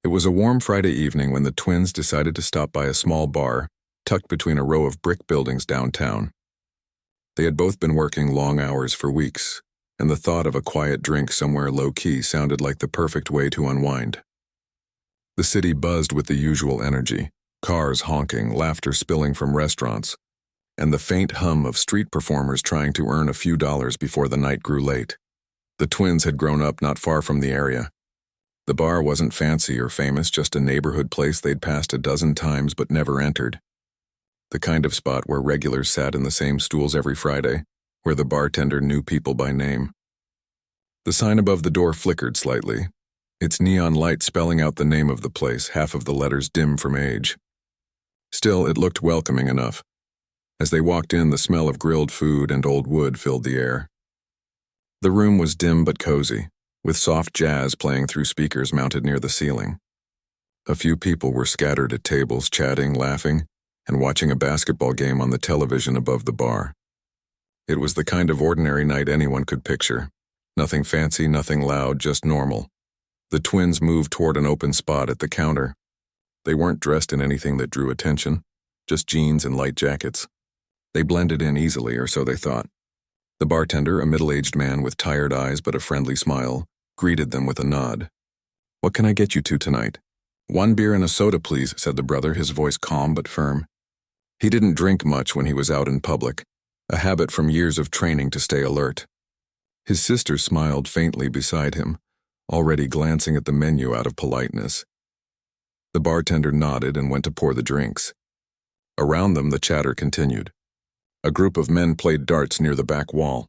It was a warm Friday evening when the twins decided to stop by a small bar tucked between a row of brick buildings downtown. They had both been working long hours for weeks, and the thought of a quiet drink somewhere low-key sounded like the perfect way to unwind. The city buzzed with the usual energy, cars honking, laughter spilling from restaurants, and the faint hum of street performers trying to earn a few dollars before the night grew late. The twins had grown up not far from the area. The bar wasn't fancy or famous, just a neighborhood place they'd passed a dozen times but never entered. The kind of spot where regulars sat in the same stools every Friday, where the bartender knew people by name. The sign above the door flickered slightly, its neon light spelling out the name of the place, half of the letters dim from age. Still, it looked welcoming enough. As they walked in, the smell of grilled food and old wood filled the air. The room was dim but cozy, with soft jazz playing through speakers mounted near the ceiling. A few people were scattered at tables, chatting, laughing, and watching a basketball game on the television above the bar. It was the kind of ordinary night anyone could picture. Nothing fancy, nothing loud, just normal. The twins moved toward an open spot at the counter. They weren't dressed in anything that drew attention, just jeans and light jackets. They blended in easily, or so they thought. The bartender, a middle-aged man with tired eyes but a friendly smile, greeted them with a nod. "What can I get you two tonight?" "1 beer and a soda, please," said the brother, his voice calm but firm. He didn't drink much when he was out in public, a habit from years of training to stay alert. His sister smiled faintly beside him, already glancing at the menu out of politeness. The bartender nodded and went to pour the drinks. Around them, the chatter continued. A group of men played darts near the back wall.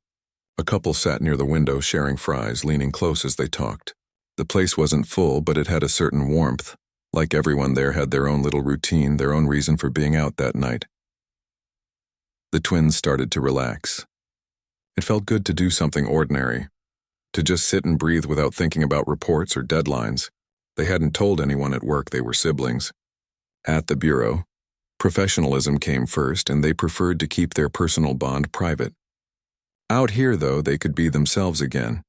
A couple sat near the window sharing fries, leaning close as they talked. The place wasn't full, but it had a certain warmth. Like everyone there had their own little routine, their own reason for being out that night. The twins started to relax. It felt good to do something ordinary, to just sit and breathe without thinking about reports or deadlines. They hadn't told anyone at work they were siblings. At the bureau, professionalism came first, and they preferred to keep their personal bond private. Out here, though, they could be themselves again.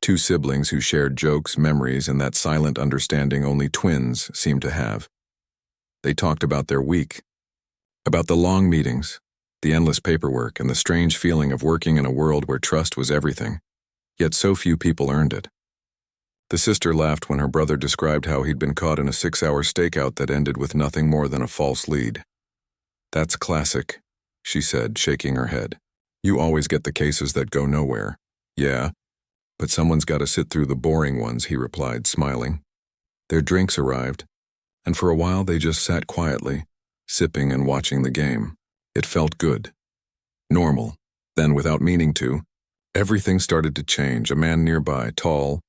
Two siblings who shared jokes, memories, and that silent understanding only twins seemed to have. They talked about their week, about the long meetings, the endless paperwork, and the strange feeling of working in a world where trust was everything, yet so few people earned it. The sister laughed when her brother described how he'd been caught in a 6-hour stakeout that ended with nothing more than a false lead. "That's classic," she said, shaking her head. "You always get the cases that go nowhere." "Yeah, but someone's got to sit through the boring ones," he replied, smiling. Their drinks arrived, and for a while they just sat quietly, sipping and watching the game. It felt good. Normal. Then, without meaning to, everything started to change. A man nearby, tall,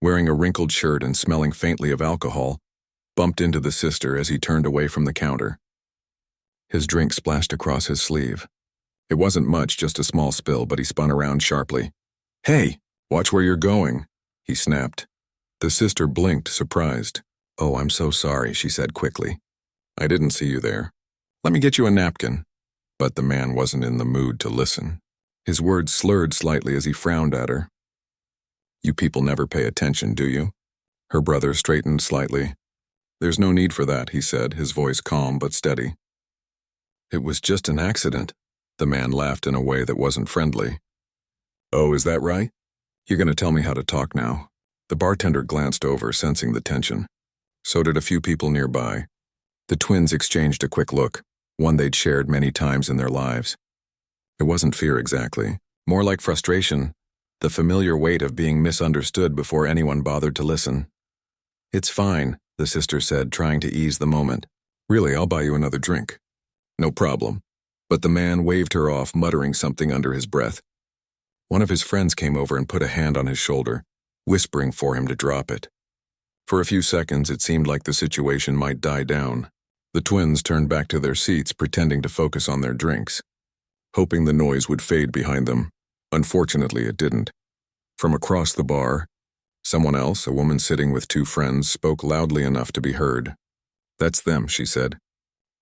wearing a wrinkled shirt and smelling faintly of alcohol, bumped into the sister as he turned away from the counter. His drink splashed across his sleeve. It wasn't much, just a small spill, but he spun around sharply. "Hey, watch where you're going," he snapped. The sister blinked, surprised. "Oh, I'm so sorry," she said quickly. "I didn't see you there. Let me get you a napkin." But the man wasn't in the mood to listen. His words slurred slightly as he frowned at her. "You people never pay attention, do you?" Her brother straightened slightly. "There's no need for that," he said, his voice calm but steady. "It was just an accident." The man laughed in a way that wasn't friendly. "Oh, is that right? You're going to tell me how to talk now." The bartender glanced over, sensing the tension. So did a few people nearby. The twins exchanged a quick look, one they'd shared many times in their lives. It wasn't fear exactly, more like frustration, the familiar weight of being misunderstood before anyone bothered to listen. "It's fine," the sister said, trying to ease the moment. "Really, I'll buy you another drink." "No problem." But the man waved her off, muttering something under his breath. One of his friends came over and put a hand on his shoulder, whispering for him to drop it. For a few seconds, it seemed like the situation might die down. The twins turned back to their seats, pretending to focus on their drinks, hoping the noise would fade behind them. Unfortunately, it didn't. From across the bar, someone else, a woman sitting with two friends, spoke loudly enough to be heard. "That's them," she said.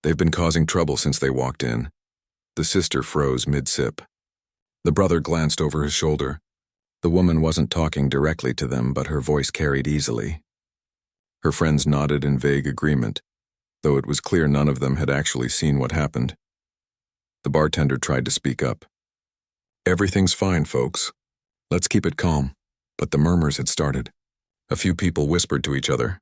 "They've been causing trouble since they walked in." The sister froze mid-sip. The brother glanced over his shoulder. The woman wasn't talking directly to them, but her voice carried easily. Her friends nodded in vague agreement, though it was clear none of them had actually seen what happened. The bartender tried to speak up. "Everything's fine, folks. Let's keep it calm." But the murmurs had started. A few people whispered to each other.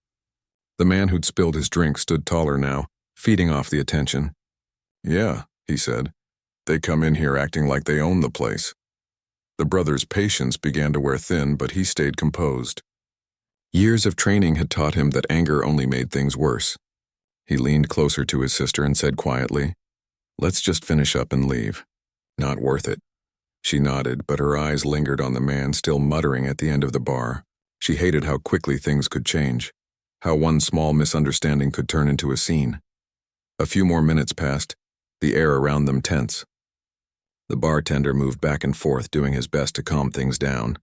The man who'd spilled his drink stood taller now, feeding off the attention. "Yeah," he said. "They come in here acting like they own the place." The brother's patience began to wear thin, but he stayed composed. Years of training had taught him that anger only made things worse. He leaned closer to his sister and said quietly, "Let's just finish up and leave." "Not worth it." She nodded, but her eyes lingered on the man still muttering at the end of the bar. She hated how quickly things could change, how one small misunderstanding could turn into a scene. A few more minutes passed, the air around them tense. The bartender moved back and forth, doing his best to calm things down.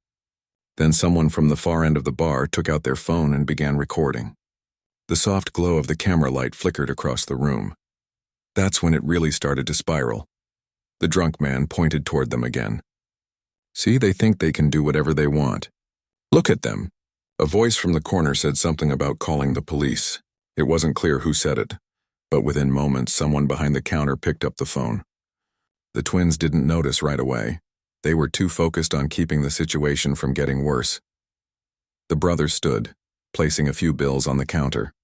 Then someone from the far end of the bar took out their phone and began recording. The soft glow of the camera light flickered across the room. That's when it really started to spiral. The drunk man pointed toward them again. "See, they think they can do whatever they want. Look at them." A voice from the corner said something about calling the police. It wasn't clear who said it, but within moments someone behind the counter picked up the phone. The twins didn't notice right away. They were too focused on keeping the situation from getting worse. The brother stood, placing a few bills on the counter.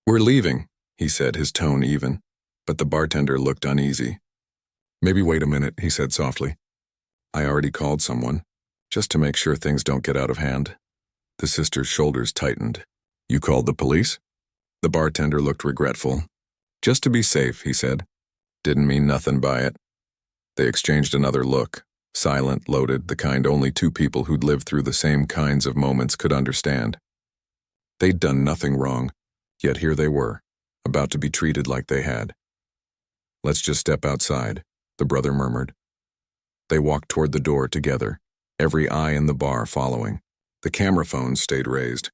"We're leaving," he said, his tone even, but the bartender looked uneasy. "Maybe wait a minute," he said softly. "I already called someone, just to make sure things don't get out of hand." The sister's shoulders tightened. "You called the police?" The bartender looked regretful. "Just to be safe," he said. "Didn't mean nothing by it." They exchanged another look, silent, loaded, the kind only two people who'd lived through the same kinds of moments could understand. They'd done nothing wrong, yet here they were, about to be treated like they had. "Let's just step outside," the brother murmured. They walked toward the door together, every eye in the bar following. The camera phones stayed raised.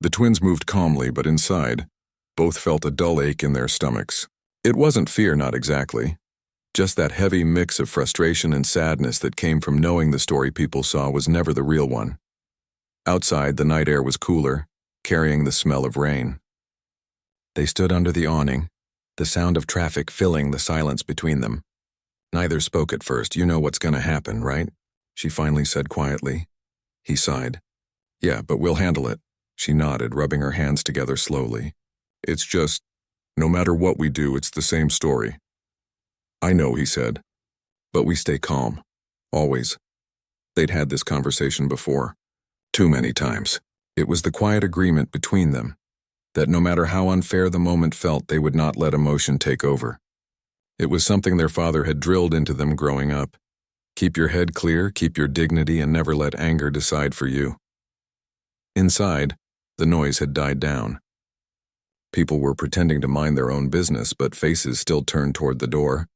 The twins moved calmly, but inside, both felt a dull ache in their stomachs. It wasn't fear, not exactly. Just that heavy mix of frustration and sadness that came from knowing the story people saw was never the real one. Outside, the night air was cooler, carrying the smell of rain. They stood under the awning, the sound of traffic filling the silence between them. Neither spoke at first. "You know what's going to happen, right?" she finally said quietly. He sighed. "Yeah, but we'll handle it." She nodded, rubbing her hands together slowly. "It's just, no matter what we do, it's the same story." "I know," he said. "But we stay calm. Always." They'd had this conversation before. Too many times. It was the quiet agreement between them that no matter how unfair the moment felt, they would not let emotion take over. It was something their father had drilled into them growing up. Keep your head clear, keep your dignity, and never let anger decide for you. Inside, the noise had died down. People were pretending to mind their own business, but faces still turned toward the door.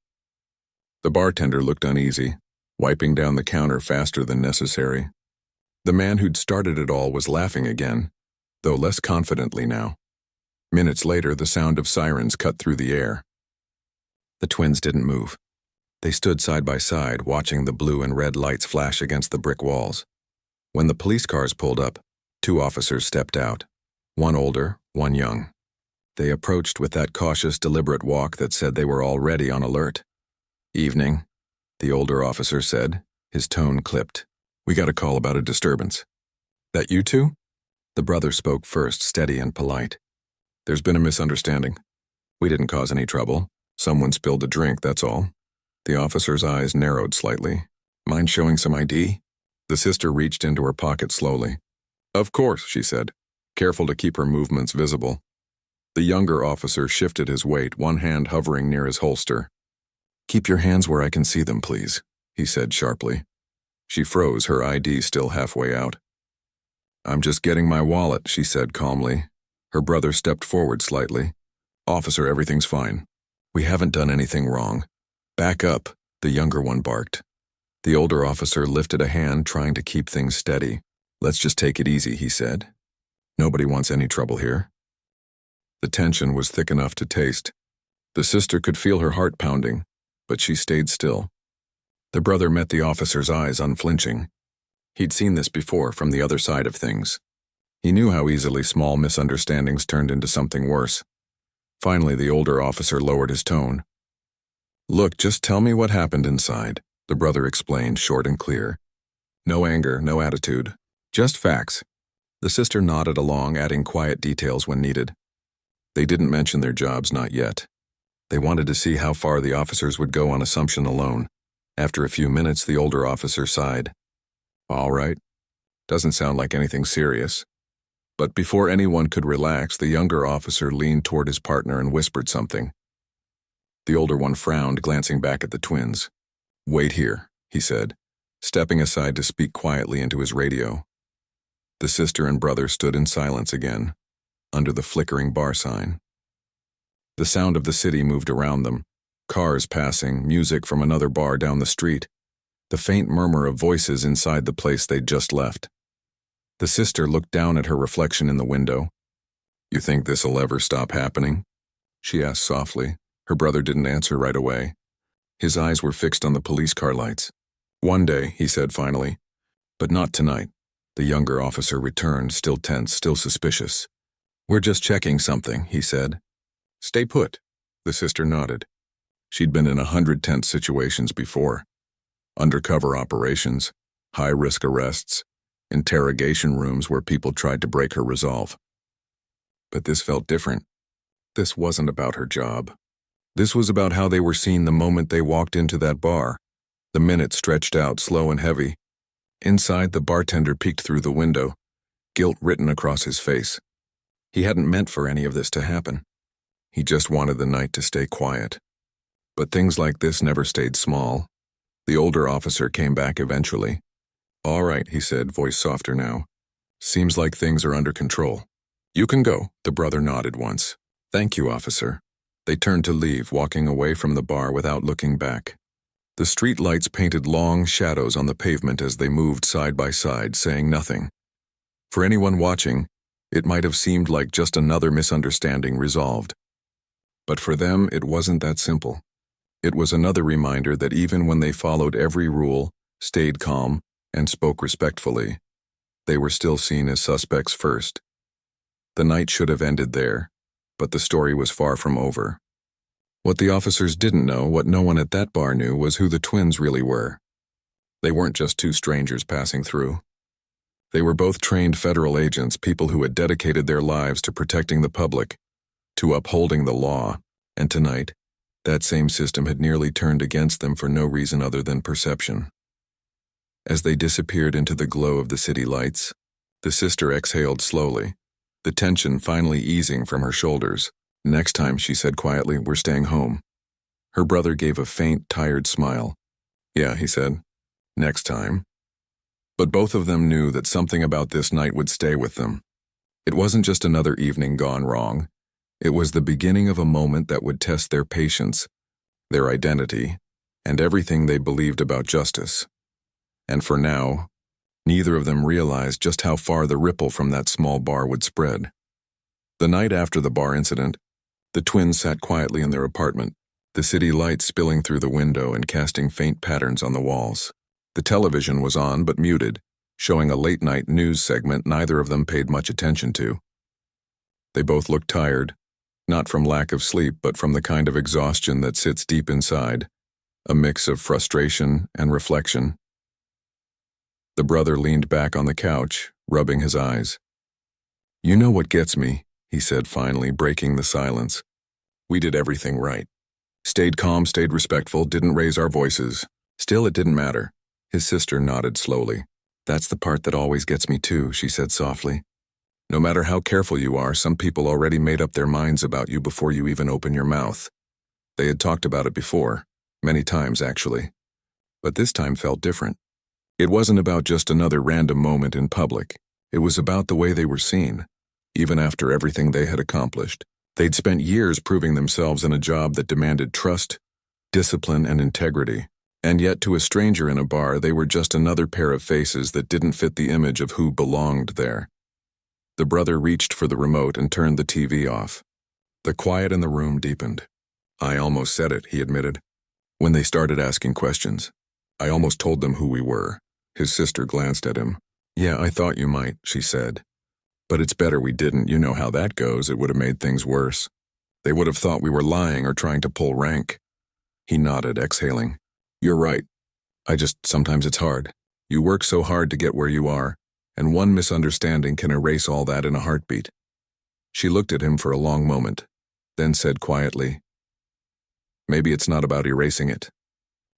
The bartender looked uneasy, wiping down the counter faster than necessary. The man who'd started it all was laughing again, though less confidently now. Minutes later, the sound of sirens cut through the air. The twins didn't move. They stood side by side, watching the blue and red lights flash against the brick walls. When the police cars pulled up, two officers stepped out, one older, one young. They approached with that cautious, deliberate walk that said they were already on alert. "Evening," the older officer said, his tone clipped. "We got a call about a disturbance." "That you two?" The brother spoke first, steady and polite. "There's been a misunderstanding. We didn't cause any trouble. Someone spilled a drink, that's all." The officer's eyes narrowed slightly. "Mind showing some ID?" The sister reached into her pocket slowly. "Of course," she said, careful to keep her movements visible. The younger officer shifted his weight, one hand hovering near his holster. "Keep your hands where I can see them, please," he said sharply. She froze, her ID still halfway out. "I'm just getting my wallet," she said calmly. Her brother stepped forward slightly. "Officer, everything's fine. We haven't done anything wrong." "Back up," the younger one barked. The older officer lifted a hand, trying to keep things steady. "Let's just take it easy," he said. "Nobody wants any trouble here." The tension was thick enough to taste. The sister could feel her heart pounding, but she stayed still. The brother met the officer's eyes, unflinching. He'd seen this before from the other side of things. He knew how easily small misunderstandings turned into something worse. Finally, the older officer lowered his tone. "Look, just tell me what happened inside," the brother explained, short and clear. "No anger, no attitude. Just facts." The sister nodded along, adding quiet details when needed. They didn't mention their jobs, not yet. They wanted to see how far the officers would go on assumption alone. After a few minutes, the older officer sighed. "All right. Doesn't sound like anything serious." But before anyone could relax, the younger officer leaned toward his partner and whispered something. The older one frowned, glancing back at the twins. "Wait here," he said, stepping aside to speak quietly into his radio. The sister and brother stood in silence again, under the flickering bar sign. The sound of the city moved around them, cars passing, music from another bar down the street, the faint murmur of voices inside the place they'd just left. The sister looked down at her reflection in the window. "You think this'll ever stop happening?" she asked softly. Her brother didn't answer right away. His eyes were fixed on the police car lights. "One day," he said finally, "but not tonight." The younger officer returned, still tense, still suspicious. "We're just checking something," he said. "Stay put." The sister nodded. She'd been in 100 tense situations before. Undercover operations, high-risk arrests, interrogation rooms where people tried to break her resolve. But this felt different. This wasn't about her job. This was about how they were seen the moment they walked into that bar. The minutes stretched out, slow and heavy. Inside, the bartender peeked through the window, guilt written across his face. He hadn't meant for any of this to happen. He just wanted the night to stay quiet. But things like this never stayed small. The older officer came back eventually. "All right," he said, voice softer now. "Seems like things are under control. You can go," the brother nodded once. "Thank you, officer." They turned to leave, walking away from the bar without looking back. The street lights painted long shadows on the pavement as they moved side by side, saying nothing. For anyone watching, it might have seemed like just another misunderstanding resolved. But for them, it wasn't that simple. It was another reminder that even when they followed every rule, stayed calm, and spoke respectfully, they were still seen as suspects first. The night should have ended there, but the story was far from over. What the officers didn't know, what no one at that bar knew, was who the twins really were. They weren't just two strangers passing through. They were both trained federal agents, people who had dedicated their lives to protecting the public, to upholding the law, and tonight, that same system had nearly turned against them for no reason other than perception. As they disappeared into the glow of the city lights, the sister exhaled slowly, the tension finally easing from her shoulders. "Next time," she said quietly, "we're staying home." Her brother gave a faint, tired smile. "Yeah," he said, "next time." But both of them knew that something about this night would stay with them. It wasn't just another evening gone wrong. It was the beginning of a moment that would test their patience, their identity, and everything they believed about justice. And for now, neither of them realized just how far the ripple from that small bar would spread. The night after the bar incident, the twins sat quietly in their apartment, the city lights spilling through the window and casting faint patterns on the walls. The television was on but muted, showing a late-night news segment neither of them paid much attention to. They both looked tired, not from lack of sleep but from the kind of exhaustion that sits deep inside, a mix of frustration and reflection. The brother leaned back on the couch, rubbing his eyes. "You know what gets me," he said finally, breaking the silence. "We did everything right. Stayed calm, stayed respectful, didn't raise our voices. Still, it didn't matter." His sister nodded slowly. "That's the part that always gets me too," she said softly. "No matter how careful you are, some people already made up their minds about you before you even open your mouth. They had talked about it before, many times actually. But this time felt different. It wasn't about just another random moment in public. It was about the way they were seen. Even after everything they had accomplished, they'd spent years proving themselves in a job that demanded trust, discipline, and integrity. And yet to a stranger in a bar, they were just another pair of faces that didn't fit the image of who belonged there. The brother reached for the remote and turned the TV off. The quiet in the room deepened. "I almost said it," he admitted. "When they started asking questions, I almost told them who we were." His sister glanced at him. "Yeah, I thought you might," she said. But it's better we didn't. You know how that goes. It would have made things worse. They would have thought we were lying or trying to pull rank. He nodded, exhaling. You're right. Sometimes it's hard. You work so hard to get where you are, and one misunderstanding can erase all that in a heartbeat. She looked at him for a long moment, then said quietly, maybe it's not about erasing it.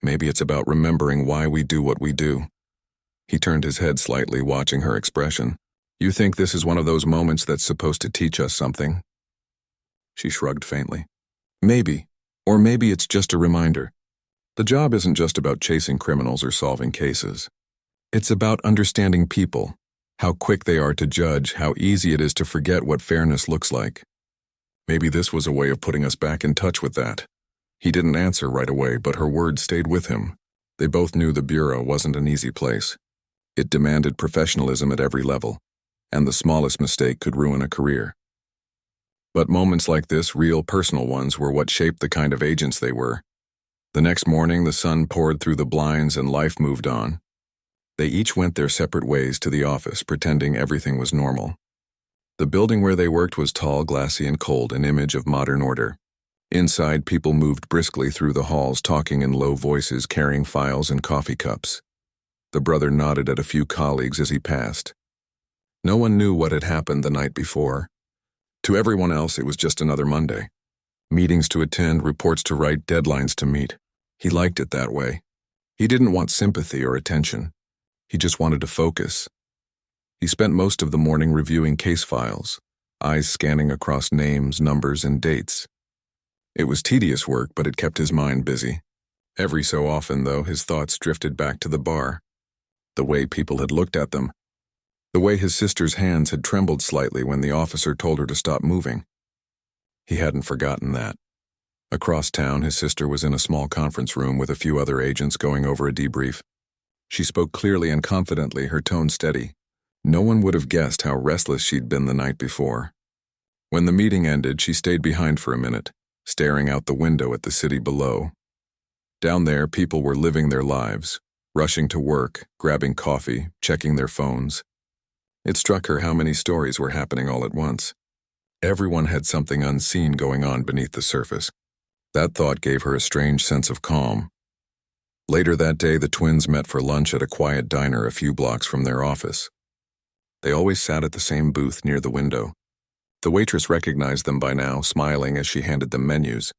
Maybe it's about remembering why we do what we do. He turned his head slightly, watching her expression. You think this is one of those moments that's supposed to teach us something? She shrugged faintly. Maybe. Or maybe it's just a reminder. The job isn't just about chasing criminals or solving cases. It's about understanding people, how quick they are to judge, how easy it is to forget what fairness looks like. Maybe this was a way of putting us back in touch with that. He didn't answer right away, but her words stayed with him. They both knew the Bureau wasn't an easy place. It demanded professionalism at every level, and the smallest mistake could ruin a career. But moments like this, real personal ones, were what shaped the kind of agents they were. The next morning, the sun poured through the blinds and life moved on. They each went their separate ways to the office, pretending everything was normal. The building where they worked was tall, glassy, and cold, an image of modern order. Inside, people moved briskly through the halls, talking in low voices, carrying files and coffee cups. The brother nodded at a few colleagues as he passed. No one knew what had happened the night before. To everyone else, it was just another Monday. Meetings to attend, reports to write, deadlines to meet. He liked it that way. He didn't want sympathy or attention. He just wanted to focus. He spent most of the morning reviewing case files, eyes scanning across names, numbers, and dates. It was tedious work, but it kept his mind busy. Every so often, though, his thoughts drifted back to the bar. The way people had looked at them. The way his sister's hands had trembled slightly when the officer told her to stop moving. He hadn't forgotten that. Across town, his sister was in a small conference room with a few other agents going over a debrief. She spoke clearly and confidently, her tone steady. No one would have guessed how restless she'd been the night before. When the meeting ended, she stayed behind for a minute, staring out the window at the city below. Down there, people were living their lives, rushing to work, grabbing coffee, checking their phones. It struck her how many stories were happening all at once. Everyone had something unseen going on beneath the surface. That thought gave her a strange sense of calm. Later that day, the twins met for lunch at a quiet diner a few blocks from their office. They always sat at the same booth near the window. The waitress recognized them by now, smiling as she handed them menus.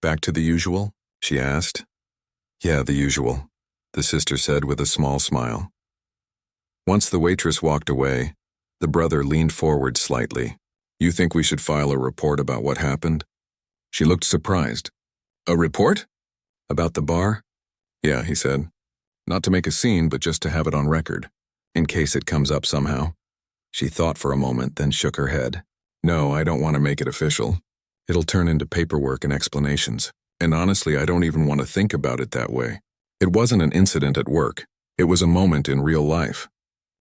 Back to the usual? She asked. Yeah, the usual, the sister said with a small smile. Once the waitress walked away, the brother leaned forward slightly. You think we should file a report about what happened? She looked surprised. A report? About the bar? Yeah, he said. Not to make a scene, but just to have it on record, in case it comes up somehow. She thought for a moment, then shook her head. No, I don't want to make it official. It'll turn into paperwork and explanations. And honestly, I don't even want to think about it that way. It wasn't an incident at work. It was a moment in real life.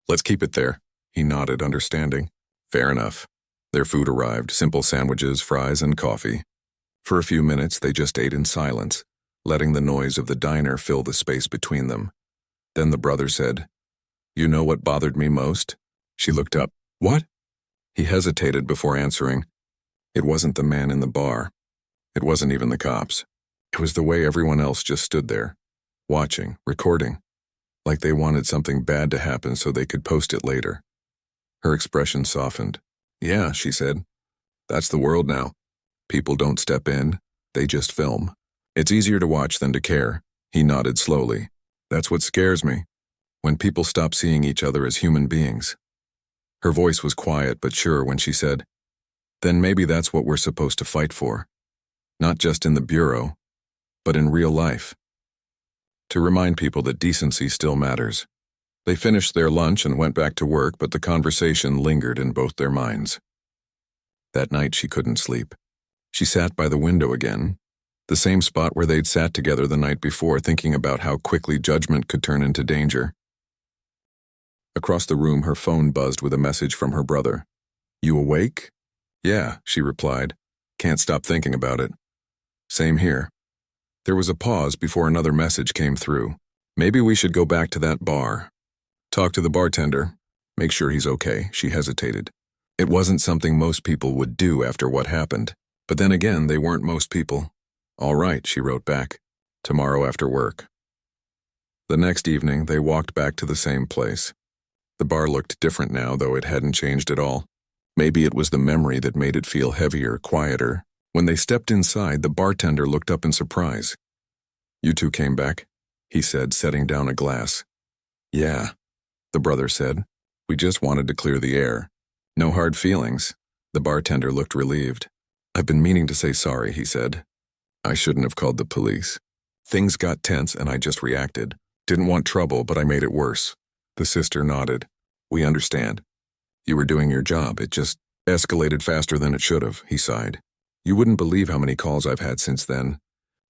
Let's keep it there. He nodded, understanding. Fair enough. Their food arrived, simple sandwiches, fries, and coffee. For a few minutes, they just ate in silence, letting the noise of the diner fill the space between them. Then the brother said, You know what bothered me most? She looked up. What? He hesitated before answering. It wasn't the man in the bar. It wasn't even the cops. It was the way everyone else just stood there, watching, recording, like they wanted something bad to happen so they could post it later. Her expression softened. Yeah, she said. That's the world now. People don't step in, they just film. It's easier to watch than to care. He nodded slowly. That's what scares me. When people stop seeing each other as human beings. Her voice was quiet but sure when she said, Then maybe that's what we're supposed to fight for. Not just in the Bureau, but in real life. To remind people that decency still matters. They finished their lunch and went back to work, but the conversation lingered in both their minds. That night she couldn't sleep. She sat by the window again, the same spot where they'd sat together the night before, thinking about how quickly judgment could turn into danger. Across the room, her phone buzzed with a message from her brother. You awake? Yeah, she replied. Can't stop thinking about it. Same here. There was a pause before another message came through. Maybe we should go back to that bar. Talk to the bartender. Make sure he's okay. She hesitated. It wasn't something most people would do after what happened. But then again, they weren't most people. "All right," she wrote back. "Tomorrow after work." The next evening, they walked back to the same place. The bar looked different now, though it hadn't changed at all. Maybe it was the memory that made it feel heavier, quieter. When they stepped inside, the bartender looked up in surprise. "You two came back?" he said, setting down a glass. "Yeah," the brother said. "We just wanted to clear the air. No hard feelings." The bartender looked relieved. "I've been meaning to say sorry," he said. "I shouldn't have called the police. Things got tense and I just reacted. Didn't want trouble, but I made it worse." The sister nodded. "We understand. You were doing your job. It just escalated faster than it should have," he sighed. "You wouldn't believe how many calls I've had since then.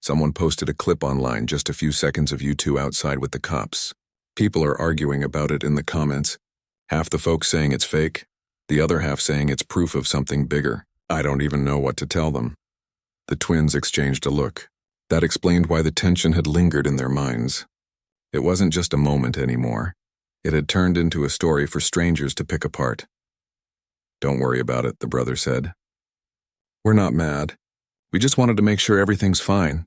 Someone posted a clip online, just a few seconds of you two outside with the cops. People are arguing about it in the comments. Half the folks saying it's fake, the other half saying it's proof of something bigger. I don't even know what to tell them." The twins exchanged a look. That explained why the tension had lingered in their minds. It wasn't just a moment anymore. It had turned into a story for strangers to pick apart. "Don't worry about it," the brother said. "We're not mad. We just wanted to make sure everything's fine."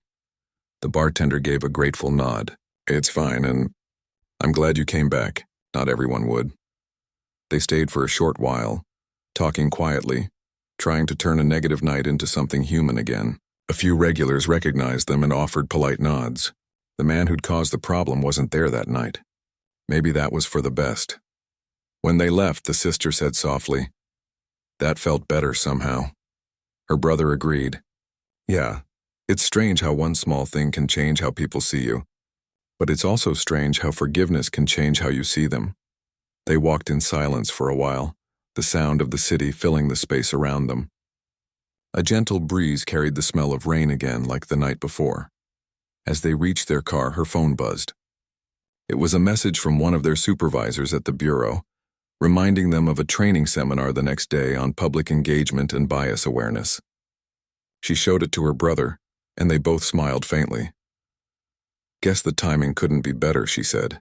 The bartender gave a grateful nod. "It's fine, and I'm glad you came back. Not everyone would." They stayed for a short while, talking quietly, trying to turn a negative night into something human again. A few regulars recognized them and offered polite nods. The man who'd caused the problem wasn't there that night. Maybe that was for the best. When they left, the sister said softly, "That felt better somehow." Her brother agreed. "Yeah, it's strange how one small thing can change how people see you. But it's also strange how forgiveness can change how you see them." They walked in silence for a while, the sound of the city filling the space around them. A gentle breeze carried the smell of rain again, like the night before. As they reached their car, her phone buzzed. It was a message from one of their supervisors at the bureau, reminding them of a training seminar the next day on public engagement and bias awareness. She showed it to her brother, and they both smiled faintly. "Guess the timing couldn't be better," she said.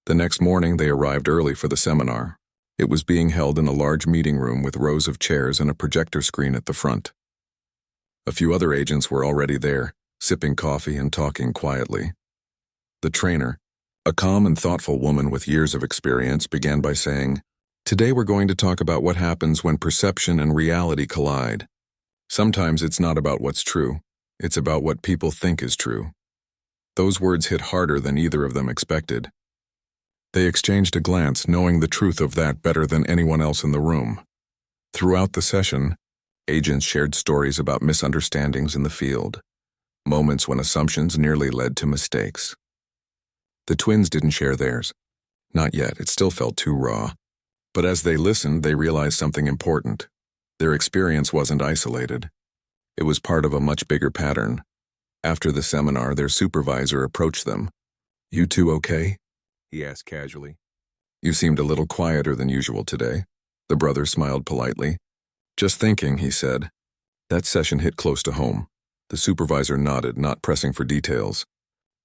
The next morning, they arrived early for the seminar. It was being held in a large meeting room with rows of chairs and a projector screen at the front. A few other agents were already there, sipping coffee and talking quietly. The trainer, a calm and thoughtful woman with years of experience, began by saying, "Today we're going to talk about what happens when perception and reality collide. Sometimes it's not about what's true, it's about what people think is true." Those words hit harder than either of them expected. They exchanged a glance, knowing the truth of that better than anyone else in the room. Throughout the session, agents shared stories about misunderstandings in the field, moments when assumptions nearly led to mistakes. The twins didn't share theirs. Not yet, it still felt too raw. But as they listened, they realized something important. Their experience wasn't isolated. It was part of a much bigger pattern. After the seminar, their supervisor approached them. "You two okay?" he asked casually. "You seemed a little quieter than usual today." The brother smiled politely. "Just thinking," he said. That session hit close to home. The supervisor nodded, not pressing for details.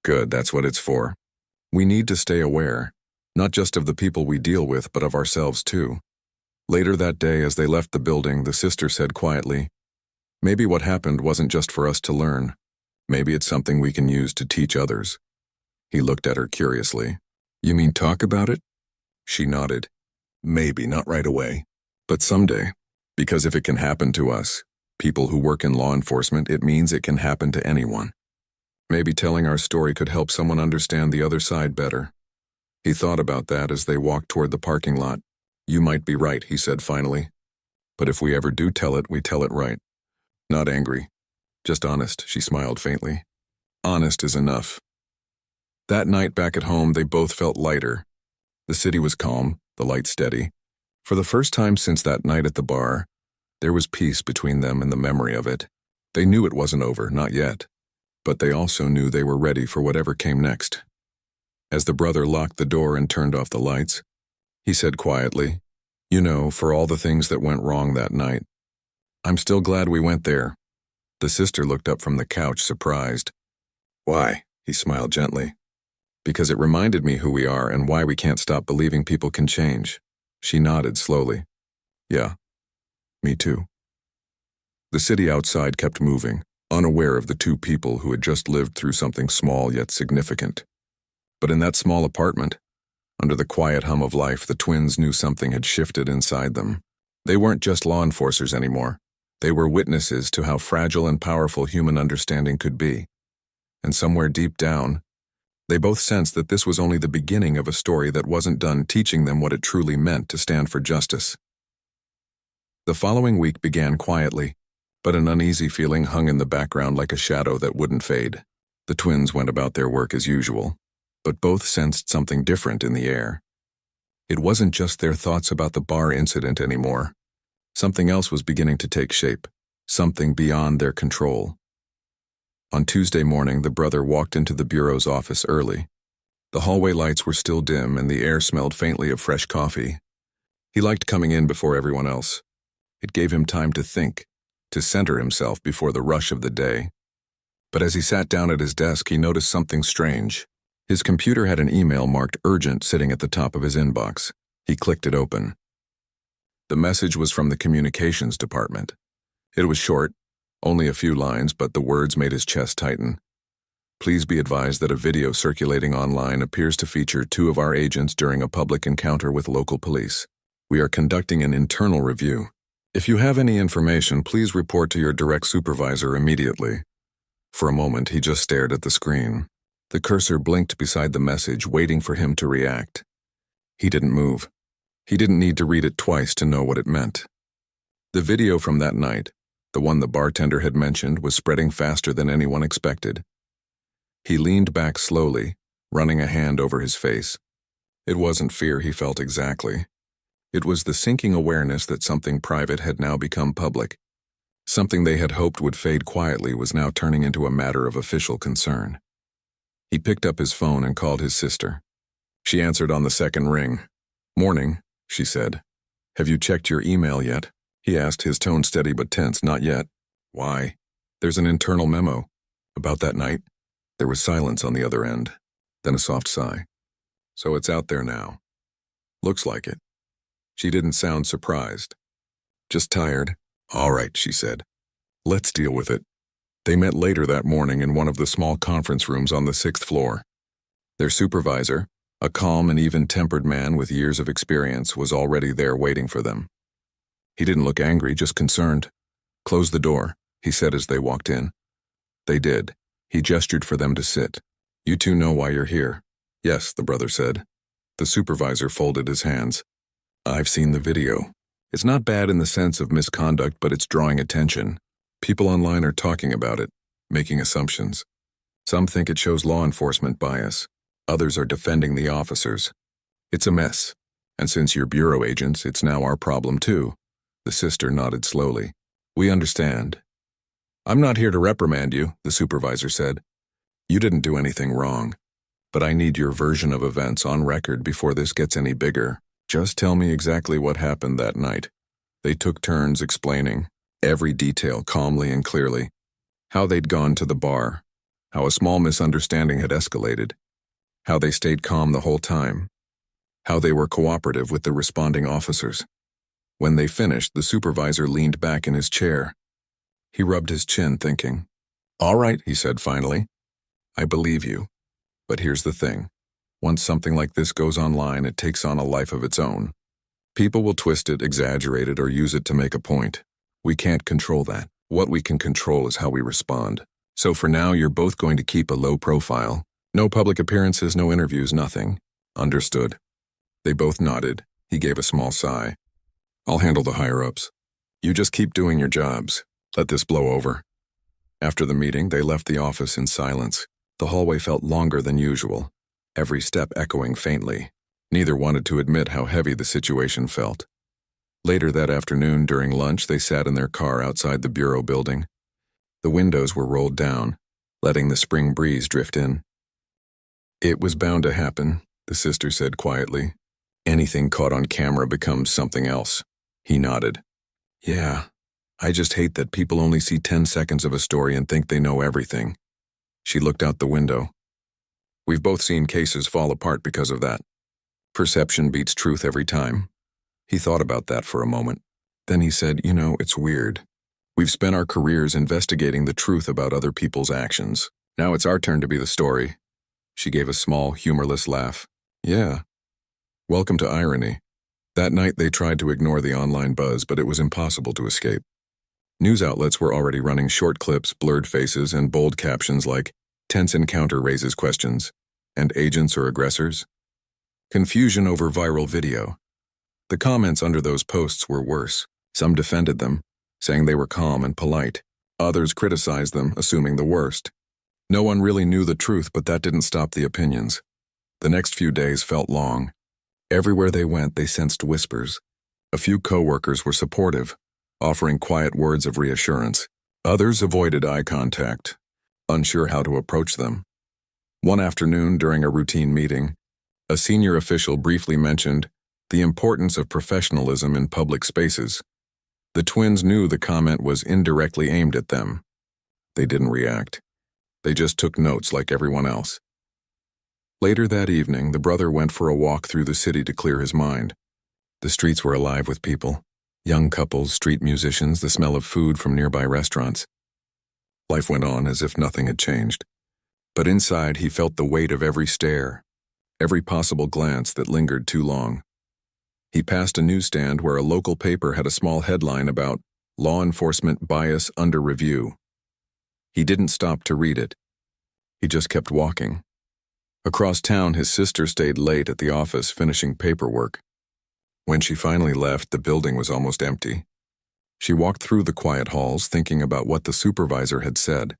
"Good, that's what it's for. We need to stay aware, not just of the people we deal with, but of ourselves too." Later that day, as they left the building, the sister said quietly, "Maybe what happened wasn't just for us to learn. Maybe it's something we can use to teach others." He looked at her curiously. "You mean talk about it?" She nodded. "Maybe, not right away, but someday. Because if it can happen to us, people who work in law enforcement, it means it can happen to anyone. Maybe telling our story could help someone understand the other side better." He thought about that as they walked toward the parking lot. "You might be right," he said finally. "But if we ever do tell it, we tell it right. Not angry. Just honest," she smiled faintly. "Honest is enough." That night back at home, they both felt lighter. The city was calm, the light steady. For the first time since that night at the bar, there was peace between them and the memory of it. They knew it wasn't over, not yet. But they also knew they were ready for whatever came next. As the brother locked the door and turned off the lights, he said quietly, "You know, for all the things that went wrong that night, I'm still glad we went there." The sister looked up from the couch, surprised. "Why?" He smiled gently. "Because it reminded me who we are and why we can't stop believing people can change." She nodded slowly. Yeah, me too. The city outside kept moving, unaware of the two people who had just lived through something small yet significant. But in that small apartment, under the quiet hum of life, the twins knew something had shifted inside them. They weren't just law enforcers anymore. They were witnesses to how fragile and powerful human understanding could be. And somewhere deep down, they both sensed that this was only the beginning of a story that wasn't done teaching them what it truly meant to stand for justice. The following week began quietly, but an uneasy feeling hung in the background like a shadow that wouldn't fade. The twins went about their work as usual, but both sensed something different in the air. It wasn't just their thoughts about the bar incident anymore. Something else was beginning to take shape, something beyond their control. On Tuesday morning, the brother walked into the bureau's office early. The hallway lights were still dim and the air smelled faintly of fresh coffee. He liked coming in before everyone else. It gave him time to think, to center himself before the rush of the day. But as he sat down at his desk, he noticed something strange. His computer had an email marked urgent sitting at the top of his inbox. He clicked it open. The message was from the communications department. It was short, only a few lines, but the words made his chest tighten. Please be advised that a video circulating online appears to feature two of our agents during a public encounter with local police. We are conducting an internal review. If you have any information, please report to your direct supervisor immediately. For a moment, he just stared at the screen. The cursor blinked beside the message, waiting for him to react. He didn't move. He didn't need to read it twice to know what it meant. The video from that night, the one the bartender had mentioned, was spreading faster than anyone expected. He leaned back slowly, running a hand over his face. It wasn't fear he felt exactly. It was the sinking awareness that something private had now become public. Something they had hoped would fade quietly was now turning into a matter of official concern. He picked up his phone and called his sister. She answered on the second ring. "Morning," she said. "Have you checked your email yet?" He asked, his tone steady but tense. "Not yet." "Why?" "There's an internal memo. About that night." There was silence on the other end, then a soft sigh. "So it's out there now." "Looks like it." She didn't sound surprised. "Just tired." "All right," she said. "Let's deal with it." They met later that morning in one of the small conference rooms on the 6th floor. Their supervisor, a calm and even-tempered man with years of experience, was already there waiting for them. He didn't look angry, just concerned. "Close the door," he said as they walked in. They did. He gestured for them to sit. "You two know why you're here." "Yes," the brother said. The supervisor folded his hands. "I've seen the video. It's not bad in the sense of misconduct, but it's drawing attention. People online are talking about it, making assumptions. Some think it shows law enforcement bias. Others are defending the officers. It's a mess. And since you're bureau agents, it's now our problem too." The sister nodded slowly. "We understand." "I'm not here to reprimand you," the supervisor said. "You didn't do anything wrong. But I need your version of events on record before this gets any bigger. Just tell me exactly what happened that night." They took turns explaining, every detail calmly and clearly. How they'd gone to the bar, how a small misunderstanding had escalated, how they stayed calm the whole time, how they were cooperative with the responding officers. When they finished, the supervisor leaned back in his chair. He rubbed his chin, thinking. "All right," he said finally. "I believe you. But here's the thing. Once something like this goes online, it takes on a life of its own. People will twist it, exaggerate it, or use it to make a point. We can't control that. What we can control is how we respond. So for now, you're both going to keep a low profile. No public appearances, no interviews, nothing." "Understood." They both nodded. He gave a small sigh. "I'll handle the higher-ups. You just keep doing your jobs. Let this blow over." After the meeting, they left the office in silence. The hallway felt longer than usual, every step echoing faintly. Neither wanted to admit how heavy the situation felt. Later that afternoon, during lunch, they sat in their car outside the bureau building. The windows were rolled down, letting the spring breeze drift in. "It was bound to happen," the sister said quietly. "Anything caught on camera becomes something else." He nodded. "Yeah, I just hate that people only see 10 seconds of a story and think they know everything." She looked out the window. "We've both seen cases fall apart because of that. Perception beats truth every time." He thought about that for a moment. Then he said, it's weird. We've spent our careers investigating the truth about other people's actions. Now it's our turn to be the story. She gave a small, humorless laugh. Yeah. Welcome to irony. That night they tried to ignore the online buzz, but it was impossible to escape. News outlets were already running short clips, blurred faces, and bold captions like, "Tense encounter raises questions," and "Agents or aggressors?" Confusion over viral video. The comments under those posts were worse. Some defended them, saying they were calm and polite. Others criticized them, assuming the worst. No one really knew the truth, but that didn't stop the opinions. The next few days felt long. Everywhere they went, they sensed whispers. A few co-workers were supportive, offering quiet words of reassurance. Others avoided eye contact, unsure how to approach them. One afternoon, during a routine meeting, a senior official briefly mentioned the importance of professionalism in public spaces. The twins knew the comment was indirectly aimed at them. They didn't react. They just took notes like everyone else. Later that evening, the brother went for a walk through the city to clear his mind. The streets were alive with people. Young couples, street musicians, the smell of food from nearby restaurants. Life went on as if nothing had changed. But inside, he felt the weight of every stare, every possible glance that lingered too long. He passed a newsstand where a local paper had a small headline about law enforcement bias under review. He didn't stop to read it. He just kept walking. Across town, his sister stayed late at the office finishing paperwork. When she finally left, the building was almost empty. She walked through the quiet halls, thinking about what the supervisor had said,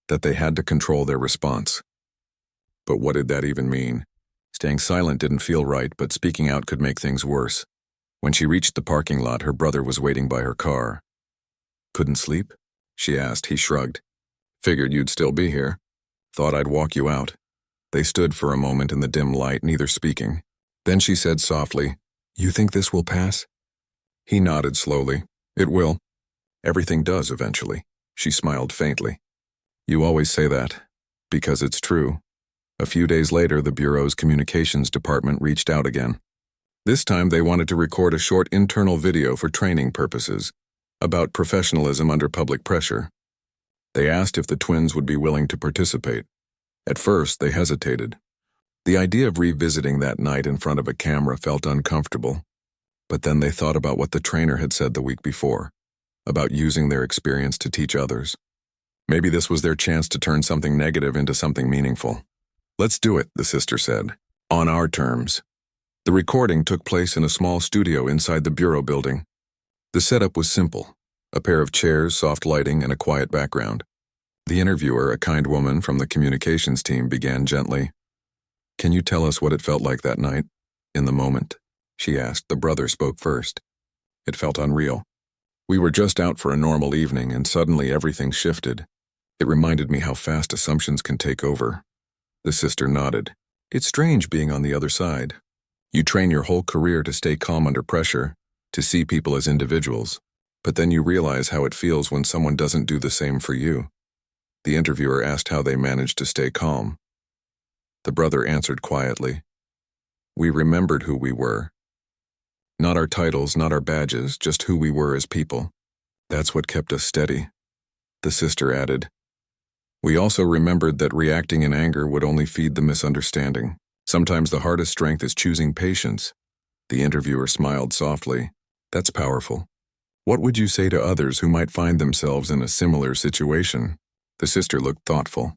that they had to control their response. But what did that even mean? Staying silent didn't feel right, but speaking out could make things worse. When she reached the parking lot, her brother was waiting by her car. "Couldn't sleep?" she asked. He shrugged. "Figured you'd still be here. Thought I'd walk you out." They stood for a moment in the dim light, neither speaking. Then she said softly, "You think this will pass?" He nodded slowly. "It will. Everything does eventually." She smiled faintly. "You always say that, because it's true." A few days later, the Bureau's communications department reached out again. This time they wanted to record a short internal video for training purposes, about professionalism under public pressure. They asked if the twins would be willing to participate. At first, they hesitated. The idea of revisiting that night in front of a camera felt uncomfortable. But then they thought about what the trainer had said the week before, about using their experience to teach others. Maybe this was their chance to turn something negative into something meaningful. "Let's do it," the sister said. "On our terms." The recording took place in a small studio inside the Bureau building. The setup was simple: a pair of chairs, soft lighting, and a quiet background. The interviewer, a kind woman from the communications team, began gently. "Can you tell us what it felt like that night, in the moment?" she asked. The brother spoke first. "It felt unreal. We were just out for a normal evening, and suddenly everything shifted. It reminded me how fast assumptions can take over." The sister nodded. "It's strange being on the other side. You train your whole career to stay calm under pressure, to see people as individuals, but then you realize how it feels when someone doesn't do the same for you." The interviewer asked how they managed to stay calm. The brother answered quietly, "We remembered who we were. Not our titles, not our badges, just who we were as people. That's what kept us steady." The sister added, "We also remembered that reacting in anger would only feed the misunderstanding. Sometimes the hardest strength is choosing patience." The interviewer smiled softly. "That's powerful. What would you say to others who might find themselves in a similar situation?" The sister looked thoughtful.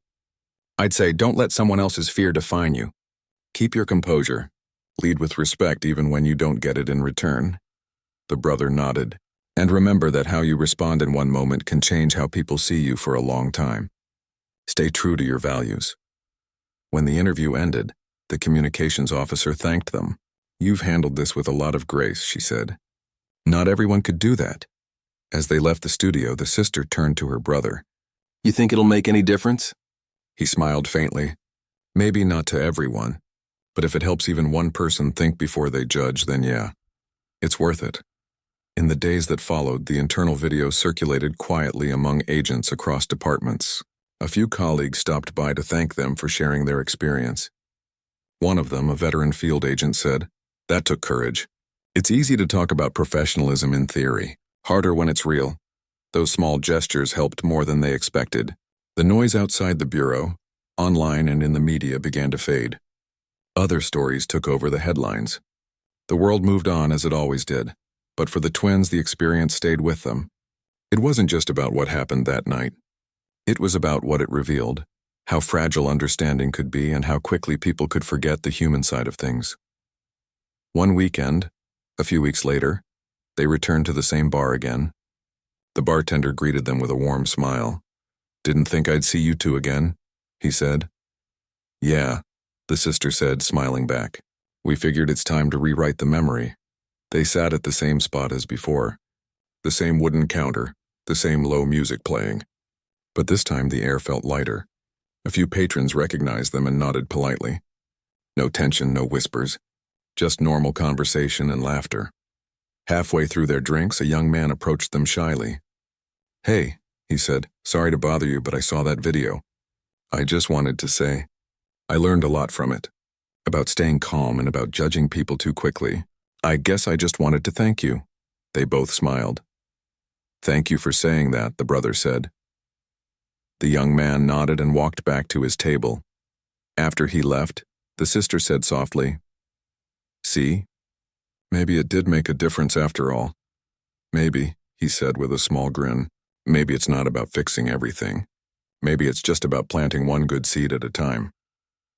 "I'd say don't let someone else's fear define you. Keep your composure. Lead with respect even when you don't get it in return." The brother nodded. "And remember that how you respond in one moment can change how people see you for a long time. Stay true to your values." When the interview ended, the communications officer thanked them. "You've handled this with a lot of grace," she said. "Not everyone could do that." As they left the studio, the sister turned to her brother. "You think it'll make any difference?" He smiled faintly. "Maybe not to everyone, but if it helps even one person think before they judge, then yeah, it's worth it." In the days that followed, the internal video circulated quietly among agents across departments. A few colleagues stopped by to thank them for sharing their experience. One of them, a veteran field agent, said, "That took courage. It's easy to talk about professionalism in theory. Harder when it's real. Those small gestures helped more than they expected. The noise outside the bureau, online and in the media, began to fade. Other stories took over the headlines. The world moved on as it always did, but for the twins, the experience stayed with them. It wasn't just about what happened that night. It was about what it revealed, how fragile understanding could be and how quickly people could forget the human side of things. One weekend, a few weeks later, they returned to the same bar again. The bartender greeted them with a warm smile. "Didn't think I'd see you two again," he said. "Yeah," the sister said, smiling back. "We figured it's time to rewrite the memory." They sat at the same spot as before. The same wooden counter, the same low music playing. But this time the air felt lighter. A few patrons recognized them and nodded politely. No tension, no whispers. Just normal conversation and laughter. Halfway through their drinks, a young man approached them shyly. "Hey," he said, "sorry to bother you, but I saw that video. I just wanted to say, I learned a lot from it. About staying calm and about judging people too quickly. I guess I just wanted to thank you." They both smiled. "Thank you for saying that," the brother said. The young man nodded and walked back to his table. After he left, the sister said softly, "See? Maybe it did make a difference after all." "Maybe," he said with a small grin. "Maybe it's not about fixing everything. Maybe it's just about planting one good seed at a time."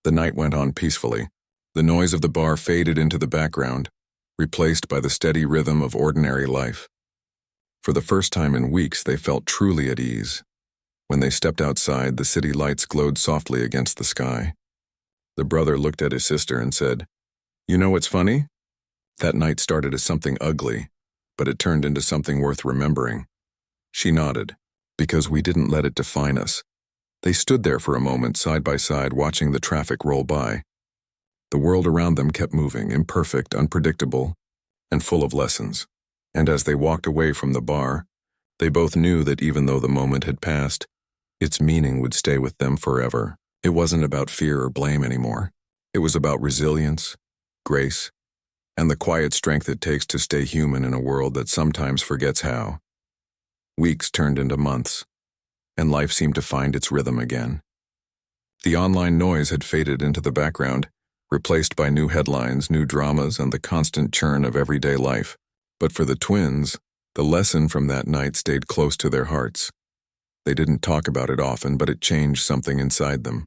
The night went on peacefully. The noise of the bar faded into the background, replaced by the steady rhythm of ordinary life. For the first time in weeks, they felt truly at ease. When they stepped outside, the city lights glowed softly against the sky. The brother looked at his sister and said, "You know what's funny? That night started as something ugly, but it turned into something worth remembering." She nodded. "Because we didn't let it define us." They stood there for a moment, side by side, watching the traffic roll by. The world around them kept moving, imperfect, unpredictable, and full of lessons. And as they walked away from the bar, they both knew that even though the moment had passed, its meaning would stay with them forever. It wasn't about fear or blame anymore. It was about resilience, grace, and the quiet strength it takes to stay human in a world that sometimes forgets how. Weeks turned into months, and life seemed to find its rhythm again. The online noise had faded into the background, replaced by new headlines, new dramas, and the constant churn of everyday life. But for the twins, the lesson from that night stayed close to their hearts. They didn't talk about it often, but it changed something inside them.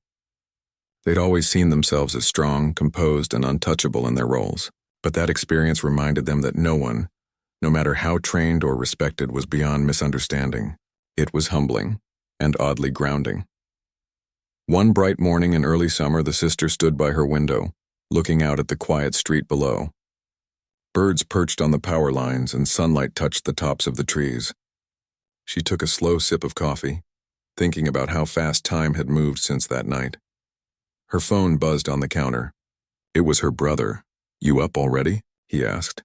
They'd always seen themselves as strong, composed, and untouchable in their roles, but that experience reminded them that no one, no matter how trained or respected, was beyond misunderstanding. It was humbling and oddly grounding. One bright morning in early summer, the sister stood by her window, looking out at the quiet street below. Birds perched on the power lines and sunlight touched the tops of the trees. She took a slow sip of coffee, thinking about how fast time had moved since that night. Her phone buzzed on the counter. It was her brother. "You up already?" he asked.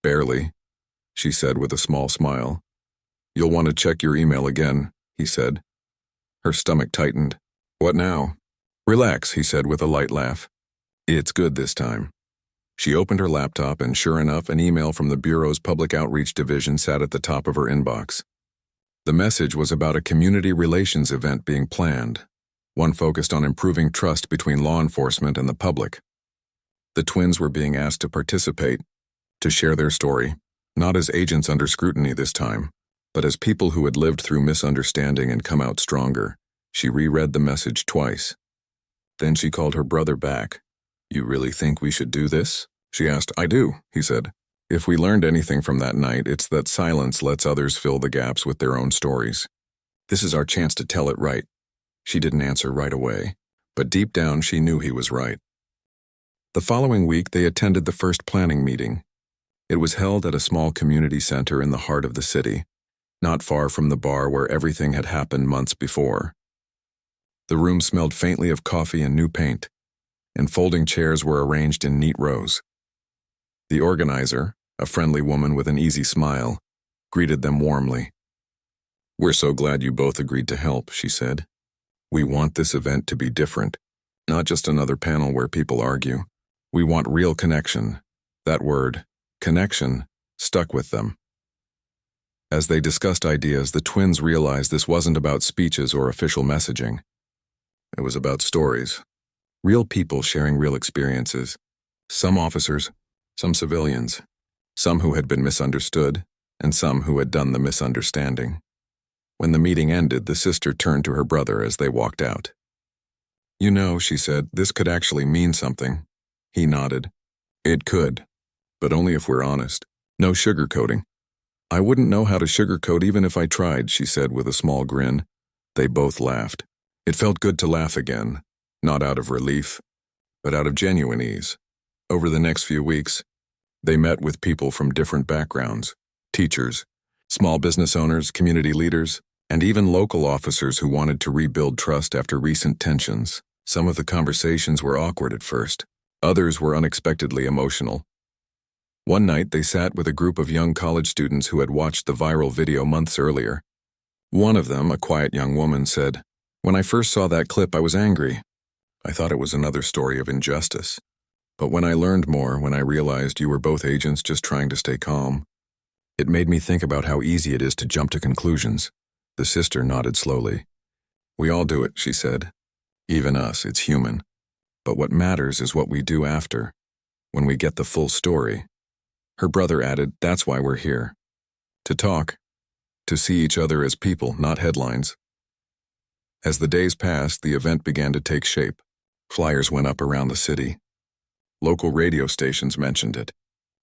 "Barely," she said with a small smile. "You'll want to check your email again," he said. Her stomach tightened. "What now?" "Relax," he said with a light laugh. "It's good this time." She opened her laptop and sure enough, an email from the Bureau's Public Outreach Division sat at the top of her inbox. The message was about a community relations event being planned, one focused on improving trust between law enforcement and the public. The twins were being asked to participate, to share their story, not as agents under scrutiny this time, but as people who had lived through misunderstanding and come out stronger. She reread the message twice. Then she called her brother back. "You really think we should do this?" she asked. "I do," he said. "If we learned anything from that night, it's that silence lets others fill the gaps with their own stories. This is our chance to tell it right." She didn't answer right away, but deep down she knew he was right. The following week, they attended the first planning meeting. It was held at a small community center in the heart of the city, not far from the bar where everything had happened months before. The room smelled faintly of coffee and new paint, and folding chairs were arranged in neat rows. The organizer, a friendly woman with an easy smile, greeted them warmly. "We're so glad you both agreed to help," she said. "We want this event to be different, not just another panel where people argue. We want real connection." That word, connection, stuck with them. As they discussed ideas, the twins realized this wasn't about speeches or official messaging. It was about stories. Real people sharing real experiences. Some officers, some civilians, some who had been misunderstood, and some who had done the misunderstanding. When the meeting ended, the sister turned to her brother as they walked out. "You know," she said, "this could actually mean something." He nodded. "It could, but only if we're honest. No sugarcoating." "I wouldn't know how to sugarcoat even if I tried," she said with a small grin. They both laughed. It felt good to laugh again, not out of relief, but out of genuine ease. Over the next few weeks, they met with people from different backgrounds, teachers, small business owners, community leaders, and even local officers who wanted to rebuild trust after recent tensions. Some of the conversations were awkward at first. Others were unexpectedly emotional. One night, they sat with a group of young college students who had watched the viral video months earlier. One of them, a quiet young woman, said, "When I first saw that clip, I was angry. I thought it was another story of injustice. But when I learned more, when I realized you were both agents just trying to stay calm, it made me think about how easy it is to jump to conclusions." The sister nodded slowly. "We all do it," she said. "Even us, it's human. But what matters is what we do after, when we get the full story." Her brother added, "That's why we're here. To talk. To see each other as people, not headlines." As the days passed, the event began to take shape. Flyers went up around the city. Local radio stations mentioned it.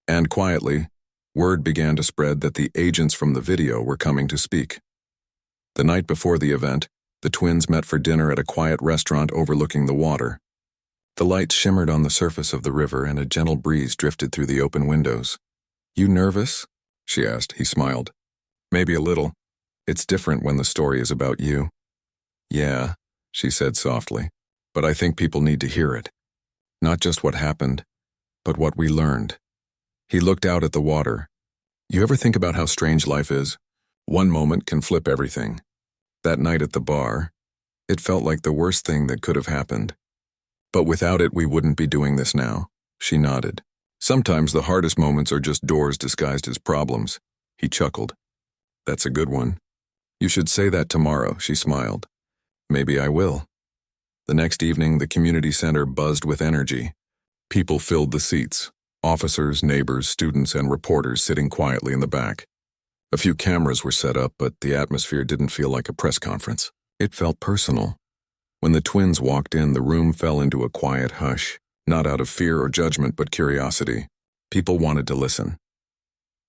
And quietly, word began to spread that the agents from the video were coming to speak. The night before the event, the twins met for dinner at a quiet restaurant overlooking the water. The lights shimmered on the surface of the river and a gentle breeze drifted through the open windows. "You nervous?" she asked. He smiled. "Maybe a little. It's different when the story is about you." "Yeah," she said softly, "but I think people need to hear it. Not just what happened, but what we learned." He looked out at the water. "You ever think about how strange life is? One moment can flip everything. That night at the bar, it felt like the worst thing that could have happened. But without it, we wouldn't be doing this now." She nodded. "Sometimes the hardest moments are just doors disguised as problems." He chuckled. "That's a good one. You should say that tomorrow," she smiled. "Maybe I will." The next evening, the community center buzzed with energy. People filled the seats. Officers, neighbors, students, and reporters sitting quietly in the back. A few cameras were set up, but the atmosphere didn't feel like a press conference. It felt personal. When the twins walked in, the room fell into a quiet hush, not out of fear or judgment, but curiosity. People wanted to listen.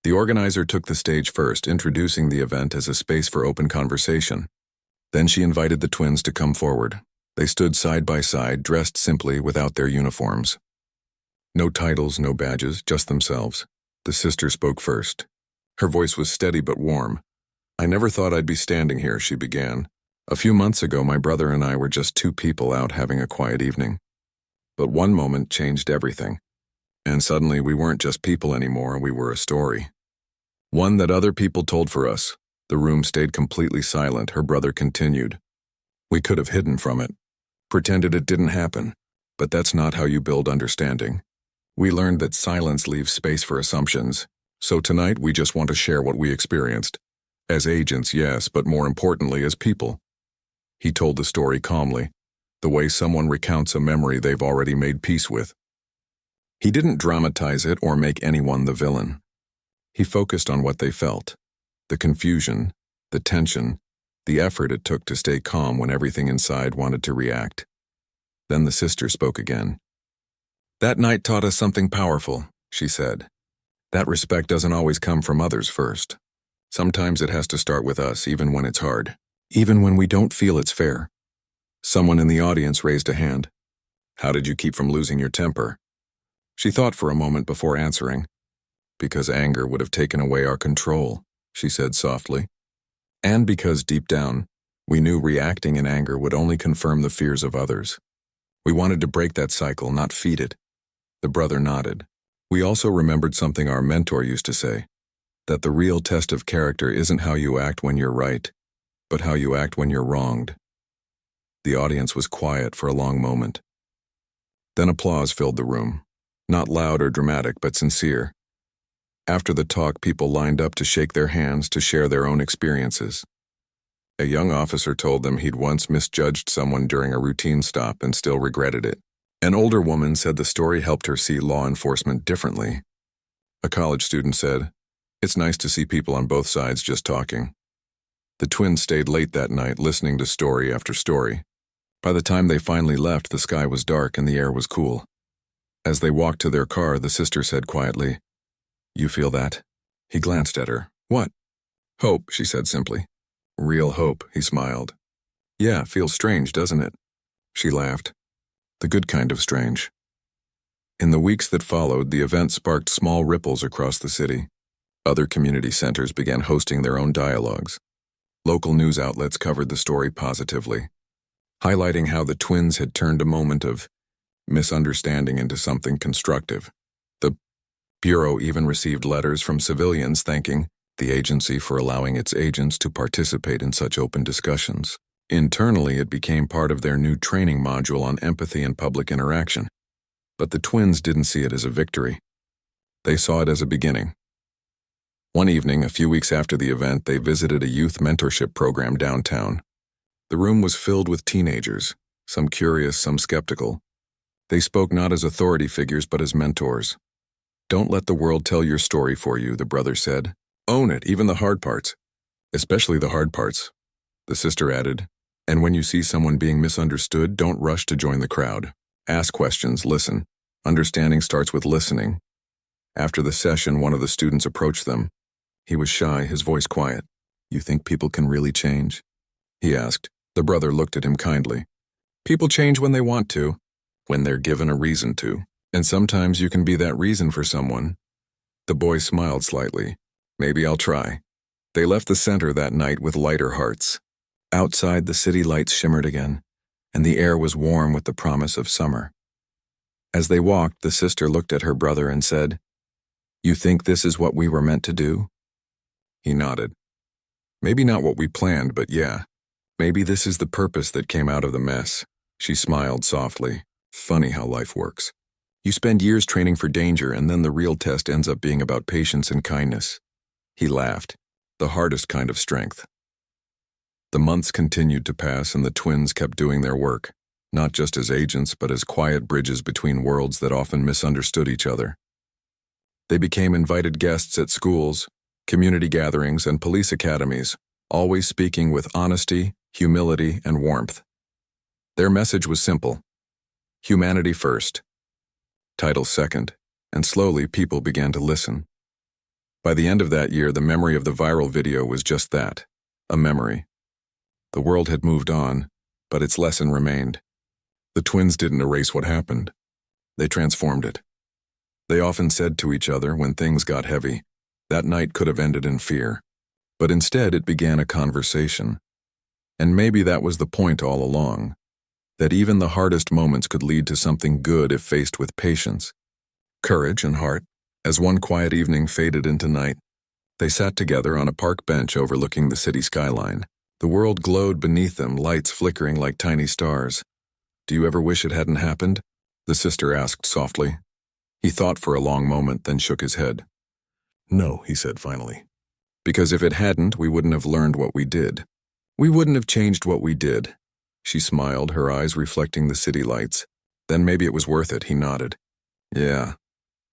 The organizer took the stage first, introducing the event as a space for open conversation. Then she invited the twins to come forward. They stood side by side, dressed simply without their uniforms. No titles, no badges, just themselves. The sister spoke first. Her voice was steady but warm. "I never thought I'd be standing here," she began. "A few months ago, my brother and I were just two people out having a quiet evening. But one moment changed everything. And suddenly we weren't just people anymore, we were a story. One that other people told for us." The room stayed completely silent. Her brother continued. "We could have hidden from it, pretended it didn't happen, but that's not how you build understanding. We learned that silence leaves space for assumptions. So tonight we just want to share what we experienced. As agents, yes, but more importantly as people." He told the story calmly, the way someone recounts a memory they've already made peace with. He didn't dramatize it or make anyone the villain. He focused on what they felt. The confusion, the tension, the effort it took to stay calm when everything inside wanted to react. Then the sister spoke again. "That night taught us something powerful," she said. "That respect doesn't always come from others first. Sometimes it has to start with us, even when it's hard. Even when we don't feel it's fair." Someone in the audience raised a hand. "How did you keep from losing your temper?" She thought for a moment before answering. "Because anger would have taken away our control," she said softly. "And because deep down, we knew reacting in anger would only confirm the fears of others. We wanted to break that cycle, not feed it." The brother nodded. "We also remembered something our mentor used to say, that the real test of character isn't how you act when you're right, but how you act when you're wronged." The audience was quiet for a long moment. Then applause filled the room, not loud or dramatic, but sincere. After the talk, people lined up to shake their hands to share their own experiences. A young officer told them he'd once misjudged someone during a routine stop and still regretted it. An older woman said the story helped her see law enforcement differently. A college student said, "It's nice to see people on both sides just talking." The twins stayed late that night listening to story after story. By the time they finally left, the sky was dark and the air was cool. As they walked to their car, the sister said quietly, "You feel that?" He glanced at her. "What?" "Hope," she said simply. "Real hope," he smiled. "Yeah, feels strange, doesn't it?" She laughed. The good kind of strange. In the weeks that followed, the event sparked small ripples across the city. Other community centers began hosting their own dialogues. Local news outlets covered the story positively, highlighting how the twins had turned a moment of misunderstanding into something constructive. The Bureau even received letters from civilians thanking the agency for allowing its agents to participate in such open discussions. Internally, it became part of their new training module on empathy and public interaction. But the twins didn't see it as a victory. They saw it as a beginning. One evening, a few weeks after the event, they visited a youth mentorship program downtown. The room was filled with teenagers, some curious, some skeptical. They spoke not as authority figures, but as mentors. "Don't let the world tell your story for you," the brother said. "Own it, even the hard parts. Especially the hard parts," the sister added. "And when you see someone being misunderstood, don't rush to join the crowd. Ask questions, listen. Understanding starts with listening." After the session, one of the students approached them. He was shy, his voice quiet. "You think people can really change?" he asked. The brother looked at him kindly. "People change when they want to, when they're given a reason to. And sometimes you can be that reason for someone." The boy smiled slightly. "Maybe I'll try." They left the center that night with lighter hearts. Outside, the city lights shimmered again, and the air was warm with the promise of summer. As they walked, the sister looked at her brother and said, "You think this is what we were meant to do?" He nodded. "Maybe not what we planned, but yeah. Maybe this is the purpose that came out of the mess." She smiled softly. "Funny how life works. You spend years training for danger, and then the real test ends up being about patience and kindness." He laughed. "The hardest kind of strength." The months continued to pass, and the twins kept doing their work, not just as agents, but as quiet bridges between worlds that often misunderstood each other. They became invited guests at schools, community gatherings, and police academies, always speaking with honesty, humility, and warmth. Their message was simple: humanity first, title second, and slowly people began to listen. By the end of that year, the memory of the viral video was just that, a memory. The world had moved on, but its lesson remained. The twins didn't erase what happened. They transformed it. They often said to each other when things got heavy, that night could have ended in fear. But instead it began a conversation. And maybe that was the point all along, that even the hardest moments could lead to something good if faced with patience, courage, and heart. As one quiet evening faded into night, they sat together on a park bench overlooking the city skyline. The world glowed beneath them, lights flickering like tiny stars. "Do you ever wish it hadn't happened?" the sister asked softly. He thought for a long moment, then shook his head. "No," he said finally. "Because if it hadn't, we wouldn't have learned what we did. We wouldn't have changed what we did." She smiled, her eyes reflecting the city lights. "Then maybe it was worth it," he nodded. "Yeah,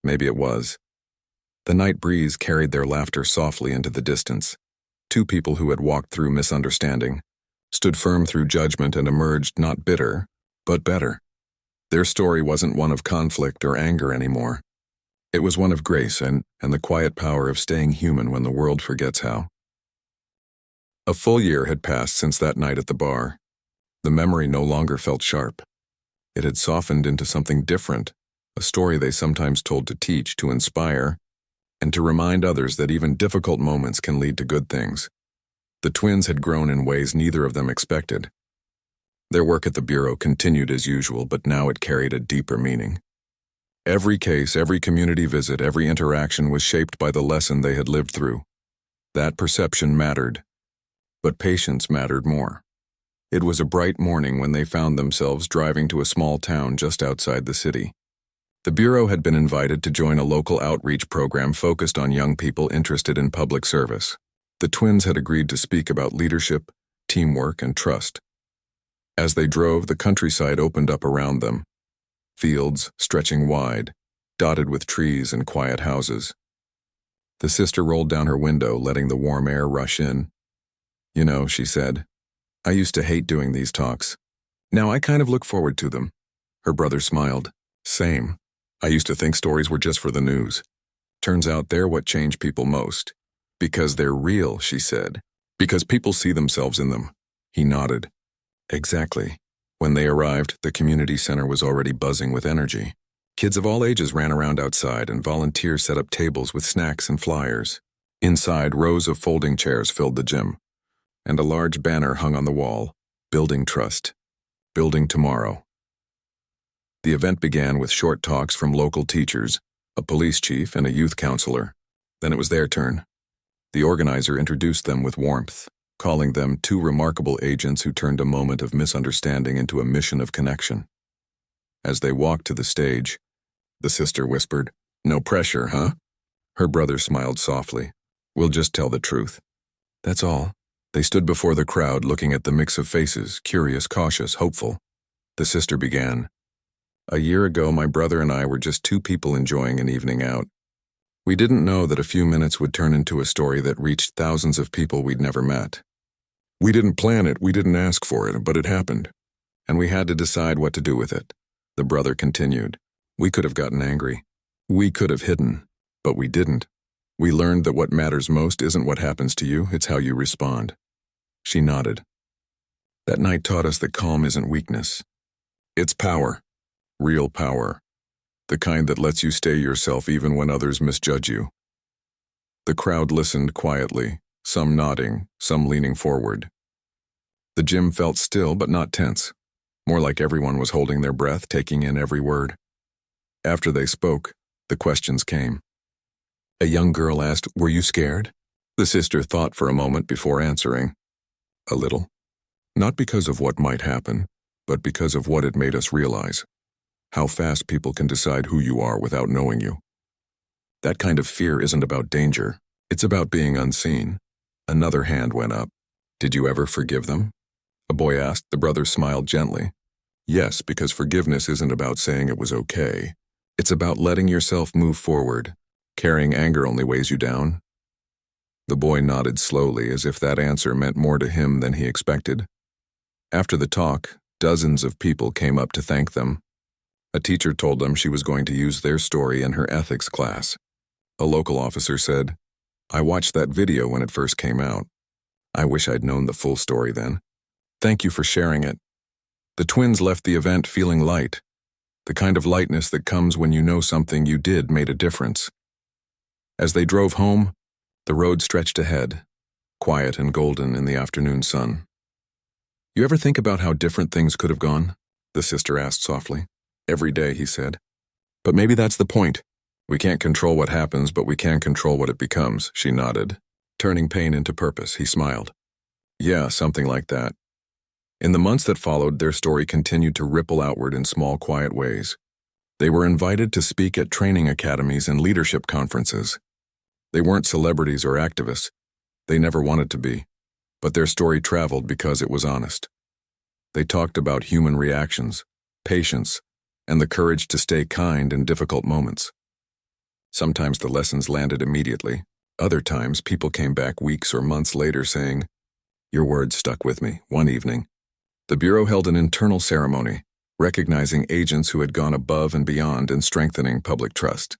maybe it was." The night breeze carried their laughter softly into the distance. Two people who had walked through misunderstanding, stood firm through judgment, and emerged not bitter, but better. Their story wasn't one of conflict or anger anymore. It was one of grace and the quiet power of staying human when the world forgets how. A full year had passed since that night at the bar. The memory no longer felt sharp. It had softened into something different, a story they sometimes told to teach, to inspire, and to remind others that even difficult moments can lead to good things. The twins had grown in ways neither of them expected. Their work at the Bureau continued as usual, but now it carried a deeper meaning. Every case, every community visit, every interaction was shaped by the lesson they had lived through. That perception mattered, but patience mattered more. It was a bright morning when they found themselves driving to a small town just outside the city. The Bureau had been invited to join a local outreach program focused on young people interested in public service. The twins had agreed to speak about leadership, teamwork, and trust. As they drove, the countryside opened up around them. Fields, stretching wide, dotted with trees and quiet houses. The sister rolled down her window, letting the warm air rush in. "You know," she said, "I used to hate doing these talks. Now I kind of look forward to them." Her brother smiled. "Same. I used to think stories were just for the news. Turns out they're what change people most. Because they're real," she said. "Because people see themselves in them." He nodded. Exactly. When they arrived, the community center was already buzzing with energy. Kids of all ages ran around outside, and volunteers set up tables with snacks and flyers. Inside, rows of folding chairs filled the gym, and a large banner hung on the wall, "Building Trust. Building Tomorrow." The event began with short talks from local teachers, a police chief, and a youth counselor. Then it was their turn. The organizer introduced them with warmth, calling them two remarkable agents who turned a moment of misunderstanding into a mission of connection. As they walked to the stage, the sister whispered, "No pressure, huh?" Her brother smiled softly. "We'll just tell the truth. That's all." They stood before the crowd, looking at the mix of faces, curious, cautious, hopeful. The sister began. "A year ago, my brother and I were just two people enjoying an evening out. We didn't know that a few minutes would turn into a story that reached thousands of people we'd never met. We didn't plan it, we didn't ask for it, but it happened. And we had to decide what to do with it." The brother continued. "We could have gotten angry. We could have hidden. But we didn't. We learned that what matters most isn't what happens to you, it's how you respond." She nodded. "That night taught us that calm isn't weakness. It's power. Real power. The kind that lets you stay yourself even when others misjudge you." The crowd listened quietly, some nodding, some leaning forward. The gym felt still but not tense, more like everyone was holding their breath, taking in every word. After they spoke, the questions came. A young girl asked, "Were you scared?" The sister thought for a moment before answering. "A little. Not because of what might happen, but because of what it made us realize. How fast people can decide who you are without knowing you. That kind of fear isn't about danger. It's about being unseen." Another hand went up. "Did you ever forgive them?" A boy asked. The brother smiled gently. "Yes, because forgiveness isn't about saying it was okay. It's about letting yourself move forward. Carrying anger only weighs you down." The boy nodded slowly, as if that answer meant more to him than he expected. After the talk, dozens of people came up to thank them. A teacher told them she was going to use their story in her ethics class. A local officer said, "I watched that video when it first came out. I wish I'd known the full story then. Thank you for sharing it." The twins left the event feeling light, the kind of lightness that comes when you know something you did made a difference. As they drove home, the road stretched ahead, quiet and golden in the afternoon sun. "You ever think about how different things could have gone?" the sister asked softly. "Every day," he said. "But maybe that's the point. We can't control what happens, but we can control what it becomes," she nodded. Turning pain into purpose, he smiled. "Yeah, something like that." In the months that followed, their story continued to ripple outward in small, quiet ways. They were invited to speak at training academies and leadership conferences. They weren't celebrities or activists. They never wanted to be. But their story traveled because it was honest. They talked about human reactions, patience, and the courage to stay kind in difficult moments. Sometimes the lessons landed immediately. Other times, people came back weeks or months later saying, "Your words stuck with me." One evening, the Bureau held an internal ceremony, recognizing agents who had gone above and beyond in strengthening public trust.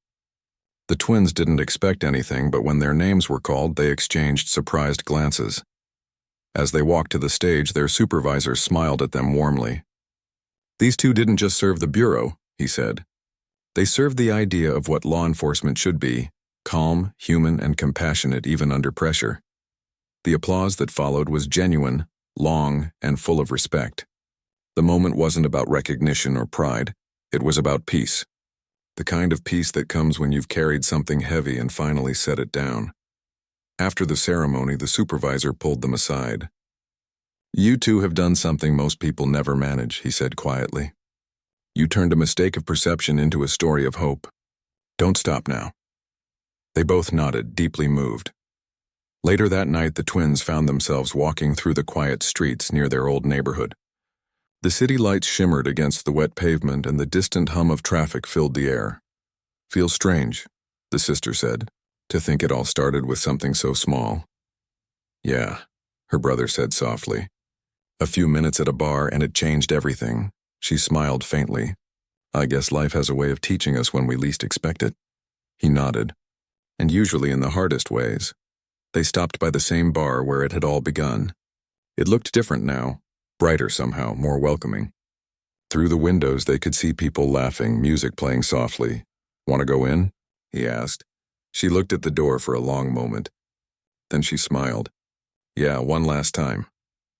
The twins didn't expect anything, but when their names were called, they exchanged surprised glances. As they walked to the stage, their supervisor smiled at them warmly. "These two didn't just serve the Bureau," he said. "They served the idea of what law enforcement should be, calm, human, and compassionate even under pressure." The applause that followed was genuine, long, and full of respect. The moment wasn't about recognition or pride. It was about peace. The kind of peace that comes when you've carried something heavy and finally set it down. After the ceremony, the supervisor pulled them aside. "You two have done something most people never manage," he said quietly. You turned a mistake of perception into a story of hope. Don't stop now." They both nodded, deeply moved. Later that night, the twins found themselves walking through the quiet streets near their old neighborhood. The city lights shimmered against the wet pavement, and the distant hum of traffic filled the air. "Feels strange," the sister said, "to think it all started with something so small." "Yeah," her brother said softly. "A few minutes at a bar and it changed everything." She smiled faintly. "I guess life has a way of teaching us when we least expect it." He nodded. "And usually in the hardest ways." They stopped by the same bar where it had all begun. It looked different now, brighter somehow, more welcoming. Through the windows they could see people laughing, music playing softly. "Want to go in?" he asked. She looked at the door for a long moment. Then she smiled. "Yeah, one last time."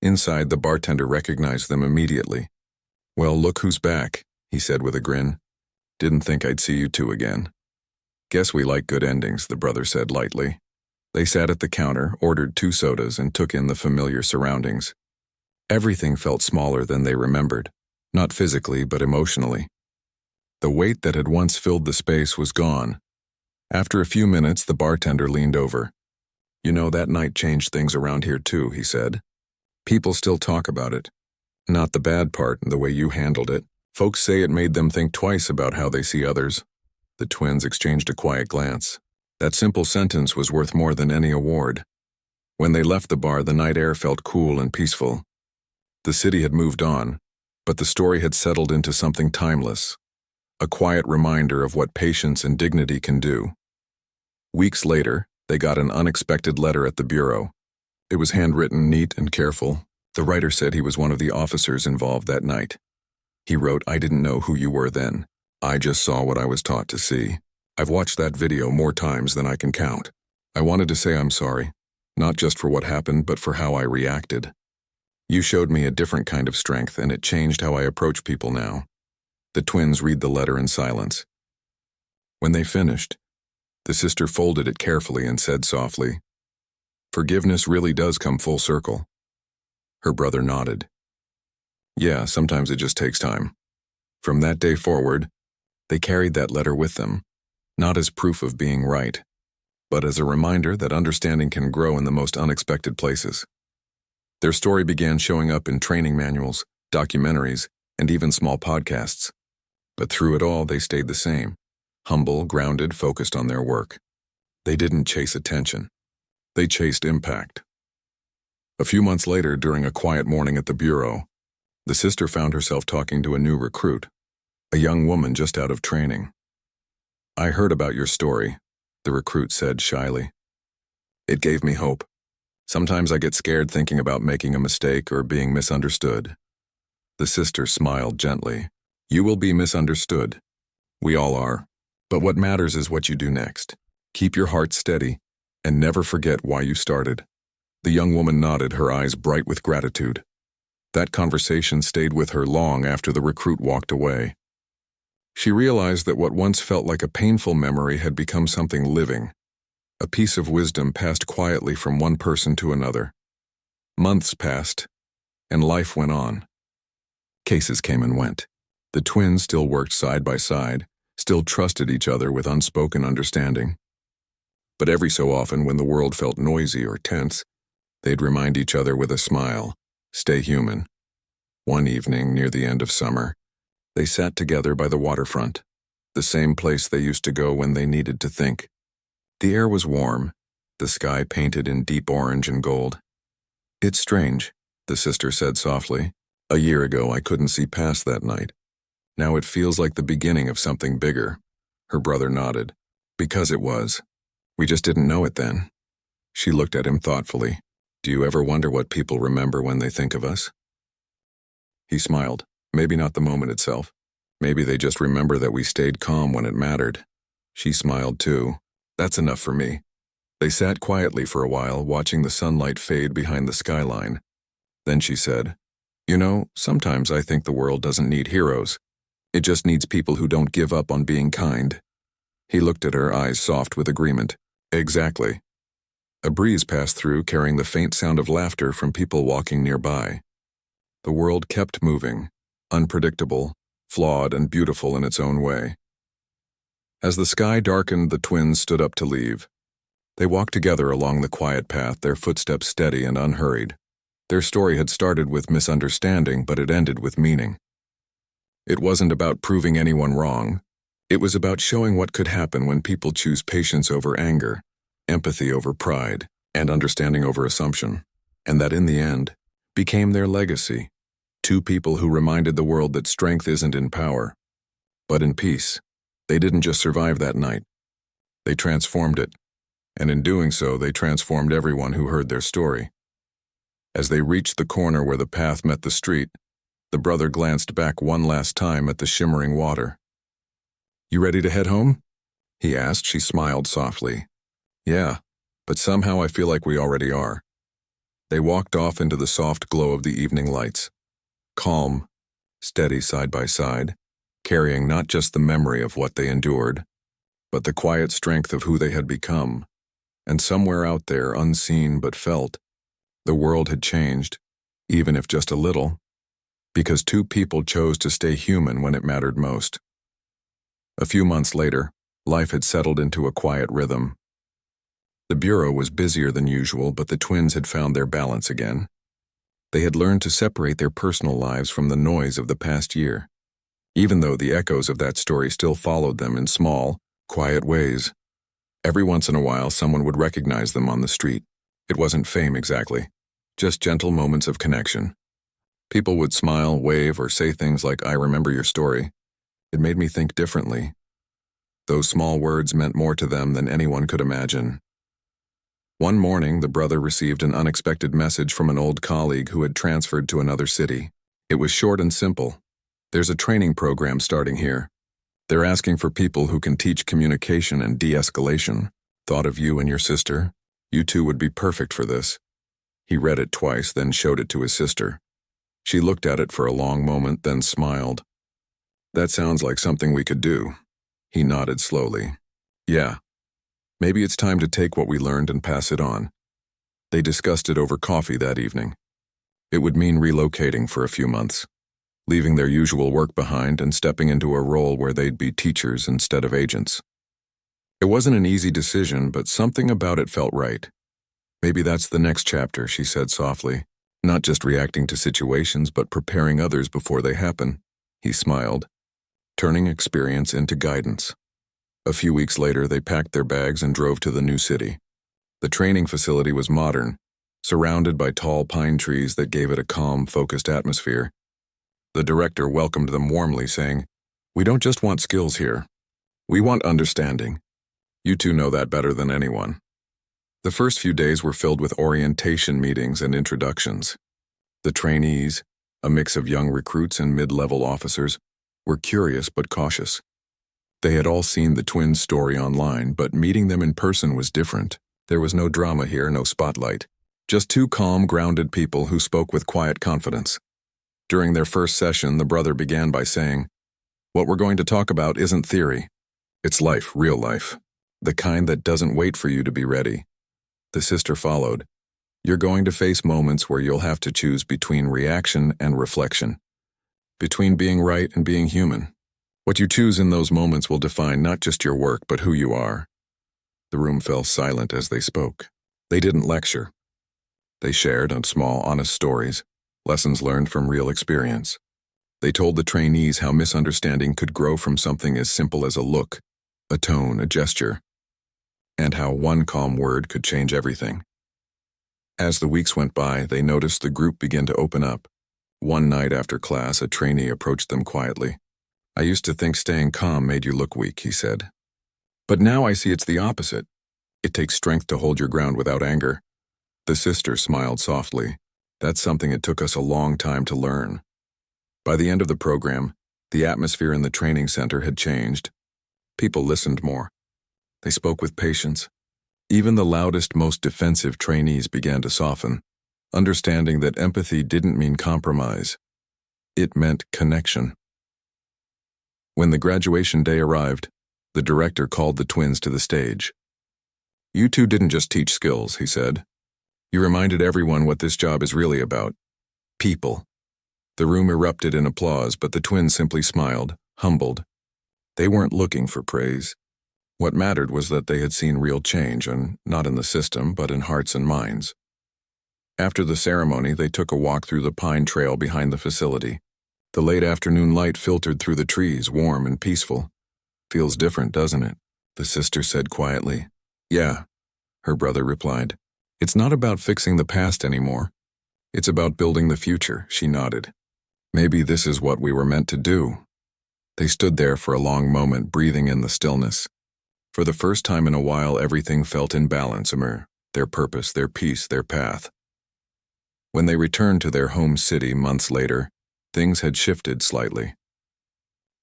Inside, the bartender recognized them immediately. "Well, look who's back," he said with a grin. "Didn't think I'd see you two again." "Guess we like good endings," the brother said lightly. They sat at the counter, ordered 2 sodas, and took in the familiar surroundings. Everything felt smaller than they remembered, not physically but emotionally. The weight that had once filled the space was gone. After a few minutes, the bartender leaned over. "You know, that night changed things around here too," he said. "People still talk about it. Not the bad part, the way you handled it. Folks say it made them think twice about how they see others." The twins exchanged a quiet glance. That simple sentence was worth more than any award. When they left the bar, the night air felt cool and peaceful. The city had moved on, but the story had settled into something timeless, a quiet reminder of what patience and dignity can do. Weeks later, they got an unexpected letter at the bureau. It was handwritten, neat and careful. The writer said he was one of the officers involved that night. He wrote, "I didn't know who you were then. I just saw what I was taught to see. I've watched that video more times than I can count. I wanted to say I'm sorry, not just for what happened, but for how I reacted. You showed me a different kind of strength, and it changed how I approach people now." The twins read the letter in silence. When they finished, the sister folded it carefully and said softly, "Forgiveness really does come full circle." Her brother nodded. "Yeah, sometimes it just takes time." From that day forward, they carried that letter with them. Not as proof of being right, but as a reminder that understanding can grow in the most unexpected places. Their story began showing up in training manuals, documentaries, and even small podcasts. But through it all, they stayed the same, humble, grounded, focused on their work. They didn't chase attention. They chased impact. A few months later, during a quiet morning at the bureau, the sister found herself talking to a new recruit, a young woman just out of training. "I heard about your story," the recruit said shyly. "It gave me hope. Sometimes I get scared thinking about making a mistake or being misunderstood." The sister smiled gently. "You will be misunderstood. We all are. But what matters is what you do next. Keep your heart steady, and never forget why you started." The young woman nodded, her eyes bright with gratitude. That conversation stayed with her long after the recruit walked away. She realized that what once felt like a painful memory had become something living. A piece of wisdom passed quietly from one person to another. Months passed, and life went on. Cases came and went. The twins still worked side by side, still trusted each other with unspoken understanding. But every so often, when the world felt noisy or tense, they'd remind each other with a smile, "Stay human." One evening near the end of summer, they sat together by the waterfront, the same place they used to go when they needed to think. The air was warm, the sky painted in deep orange and gold. "It's strange," the sister said softly. "A year ago I couldn't see past that night. Now it feels like the beginning of something bigger." Her brother nodded. "Because it was. We just didn't know it then." She looked at him thoughtfully. "Do you ever wonder what people remember when they think of us?" He smiled. "Maybe not the moment itself. Maybe they just remember that we stayed calm when it mattered." She smiled too. "That's enough for me." They sat quietly for a while, watching the sunlight fade behind the skyline. Then she said, "You know, sometimes I think the world doesn't need heroes. It just needs people who don't give up on being kind." He looked at her, eyes soft with agreement. "Exactly." A breeze passed through, carrying the faint sound of laughter from people walking nearby. The world kept moving, unpredictable, flawed and beautiful in its own way. As the sky darkened, the twins stood up to leave. They walked together along the quiet path, their footsteps steady and unhurried. Their story had started with misunderstanding, but it ended with meaning. It wasn't about proving anyone wrong. It was about showing what could happen when people choose patience over anger, empathy over pride, and understanding over assumption. And that in the end, became their legacy. Two people who reminded the world that strength isn't in power, but in peace. They didn't just survive that night. They transformed it. And in doing so, they transformed everyone who heard their story. As they reached the corner where the path met the street, the brother glanced back one last time at the shimmering water. "You ready to head home?" he asked. She smiled softly. "Yeah, but somehow I feel like we already are." They walked off into the soft glow of the evening lights. Calm, steady side by side, carrying not just the memory of what they endured, but the quiet strength of who they had become. And somewhere out there, unseen but felt, the world had changed, even if just a little, because two people chose to stay human when it mattered most. A few months later, life had settled into a quiet rhythm. The bureau was busier than usual, but the twins had found their balance again. They had learned to separate their personal lives from the noise of the past year, even though the echoes of that story still followed them in small, quiet ways. Every once in a while, someone would recognize them on the street. It wasn't fame exactly, just gentle moments of connection. People would smile, wave, or say things like, "I remember your story. It made me think differently." Those small words meant more to them than anyone could imagine. One morning, the brother received an unexpected message from an old colleague who had transferred to another city. It was short and simple. "There's a training program starting here. They're asking for people who can teach communication and de-escalation. Thought of you and your sister. You two would be perfect for this." He read it twice, then showed it to his sister. She looked at it for a long moment, then smiled. "That sounds like something we could do." He nodded slowly. "Yeah. Maybe it's time to take what we learned and pass it on." They discussed it over coffee that evening. It would mean relocating for a few months, leaving their usual work behind and stepping into a role where they'd be teachers instead of agents. It wasn't an easy decision, but something about it felt right. "Maybe that's the next chapter," she said softly. "Not just reacting to situations, but preparing others before they happen." He smiled, turning experience into guidance. A few weeks later, they packed their bags and drove to the new city. The training facility was modern, surrounded by tall pine trees that gave it a calm, focused atmosphere. The director welcomed them warmly, saying, "We don't just want skills here. We want understanding. You two know that better than anyone." The first few days were filled with orientation meetings and introductions. The trainees, a mix of young recruits and mid-level officers, were curious but cautious. They had all seen the twins' story online, but meeting them in person was different. There was no drama here, no spotlight. Just two calm, grounded people who spoke with quiet confidence. During their first session, the brother began by saying, "What we're going to talk about isn't theory. It's life, real life. The kind that doesn't wait for you to be ready." The sister followed. "You're going to face moments where you'll have to choose between reaction and reflection, between being right and being human. What you choose in those moments will define not just your work, but who you are." The room fell silent as they spoke. They didn't lecture. They shared small, honest stories, lessons learned from real experience. They told the trainees how misunderstanding could grow from something as simple as a look, a tone, a gesture, and how one calm word could change everything. As the weeks went by, they noticed the group begin to open up. One night after class, a trainee approached them quietly. "I used to think staying calm made you look weak," he said. "But now I see it's the opposite. It takes strength to hold your ground without anger." The sister smiled softly. "That's something it took us a long time to learn." By the end of the program, the atmosphere in the training center had changed. People listened more. They spoke with patience. Even the loudest, most defensive trainees began to soften, understanding that empathy didn't mean compromise. It meant connection. When the graduation day arrived, the director called the twins to the stage. "You two didn't just teach skills," he said. "You reminded everyone what this job is really about. People. The room erupted in applause, but the twins simply smiled, humbled. They weren't looking for praise. What mattered was that they had seen real change, and not in the system, but in hearts and minds. After the ceremony, they took a walk through the pine trail behind the facility. The late afternoon light filtered through the trees, warm and peaceful. "Feels different, doesn't it?" the sister said quietly. "Yeah," her brother replied. "It's not about fixing the past anymore. It's about building the future," she nodded. "Maybe this is what we were meant to do." They stood there for a long moment, breathing in the stillness. For the first time in a while, everything felt in balance, their purpose, their peace, their path. When they returned to their home city months later, things had shifted slightly.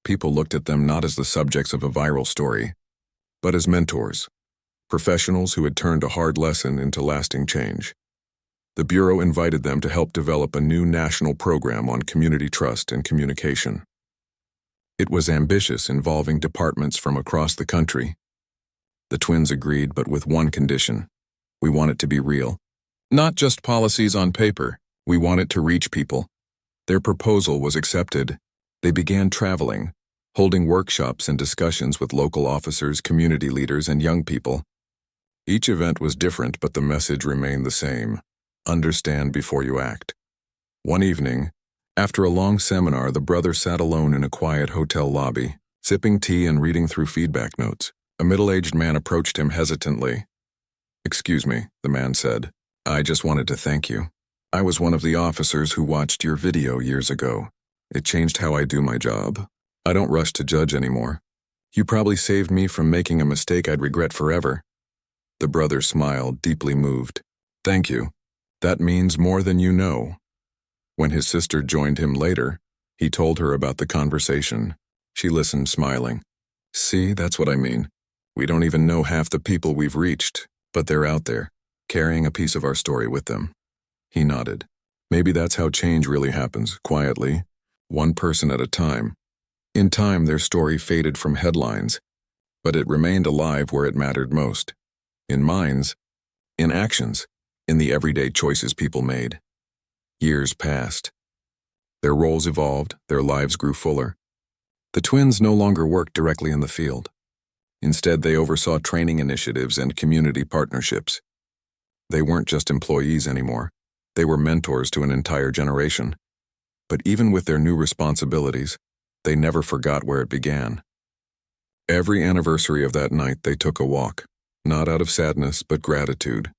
People looked at them not as the subjects of a viral story, but as mentors, professionals who had turned a hard lesson into lasting change. The Bureau invited them to help develop a new national program on community trust and communication. It was ambitious, involving departments from across the country. The twins agreed, but with one condition: we want it to be real. Not just policies on paper, we want it to reach people. Their proposal was accepted. They began traveling, holding workshops and discussions with local officers, community leaders, and young people. Each event was different, but the message remained the same: understand before you act. One evening, after a long seminar, the brother sat alone in a quiet hotel lobby, sipping tea and reading through feedback notes. A middle-aged man approached him hesitantly. "Excuse me," the man said. "I just wanted to thank you. I was one of the officers who watched your video years ago. It changed how I do my job. I don't rush to judge anymore. You probably saved me from making a mistake I'd regret forever." The brother smiled, deeply moved. "Thank you. That means more than you know." When his sister joined him later, he told her about the conversation. She listened, smiling. "See, that's what I mean. We don't even know half the people we've reached, but they're out there, carrying a piece of our story with them." He nodded. Maybe that's how change really happens, quietly, one person at a time. In time, their story faded from headlines, but it remained alive where it mattered most. In minds, in actions, in the everyday choices people made. Years passed. Their roles evolved, their lives grew fuller. The twins no longer worked directly in the field. Instead, they oversaw training initiatives and community partnerships. They weren't just employees anymore. They were mentors to an entire generation. But even with their new responsibilities, they never forgot where it began. Every anniversary of that night, they took a walk, not out of sadness, but gratitude.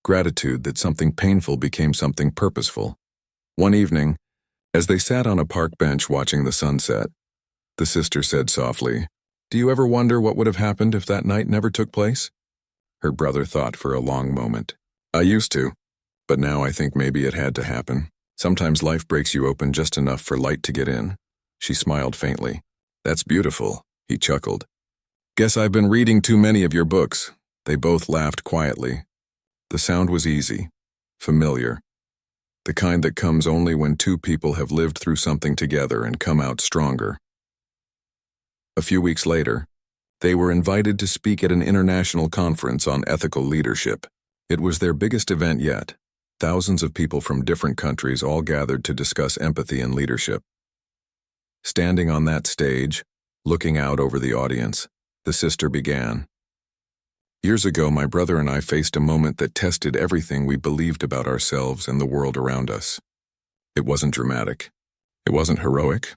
Gratitude that something painful became something purposeful. One evening, as they sat on a park bench watching the sunset, the sister said softly, "Do you ever wonder what would have happened if that night never took place?" Her brother thought for a long moment. "I used to, but now I think maybe it had to happen. Sometimes life breaks you open just enough for light to get in." She smiled faintly. "That's beautiful," he chuckled. "Guess I've been reading too many of your books." They both laughed quietly. The sound was easy, familiar, the kind that comes only when two people have lived through something together and come out stronger. A few weeks later, they were invited to speak at an international conference on ethical leadership. It was their biggest event yet. Thousands of people from different countries all gathered to discuss empathy and leadership. Standing on that stage, looking out over the audience, the sister began. "Years ago, my brother and I faced a moment that tested everything we believed about ourselves and the world around us. It wasn't dramatic. It wasn't heroic.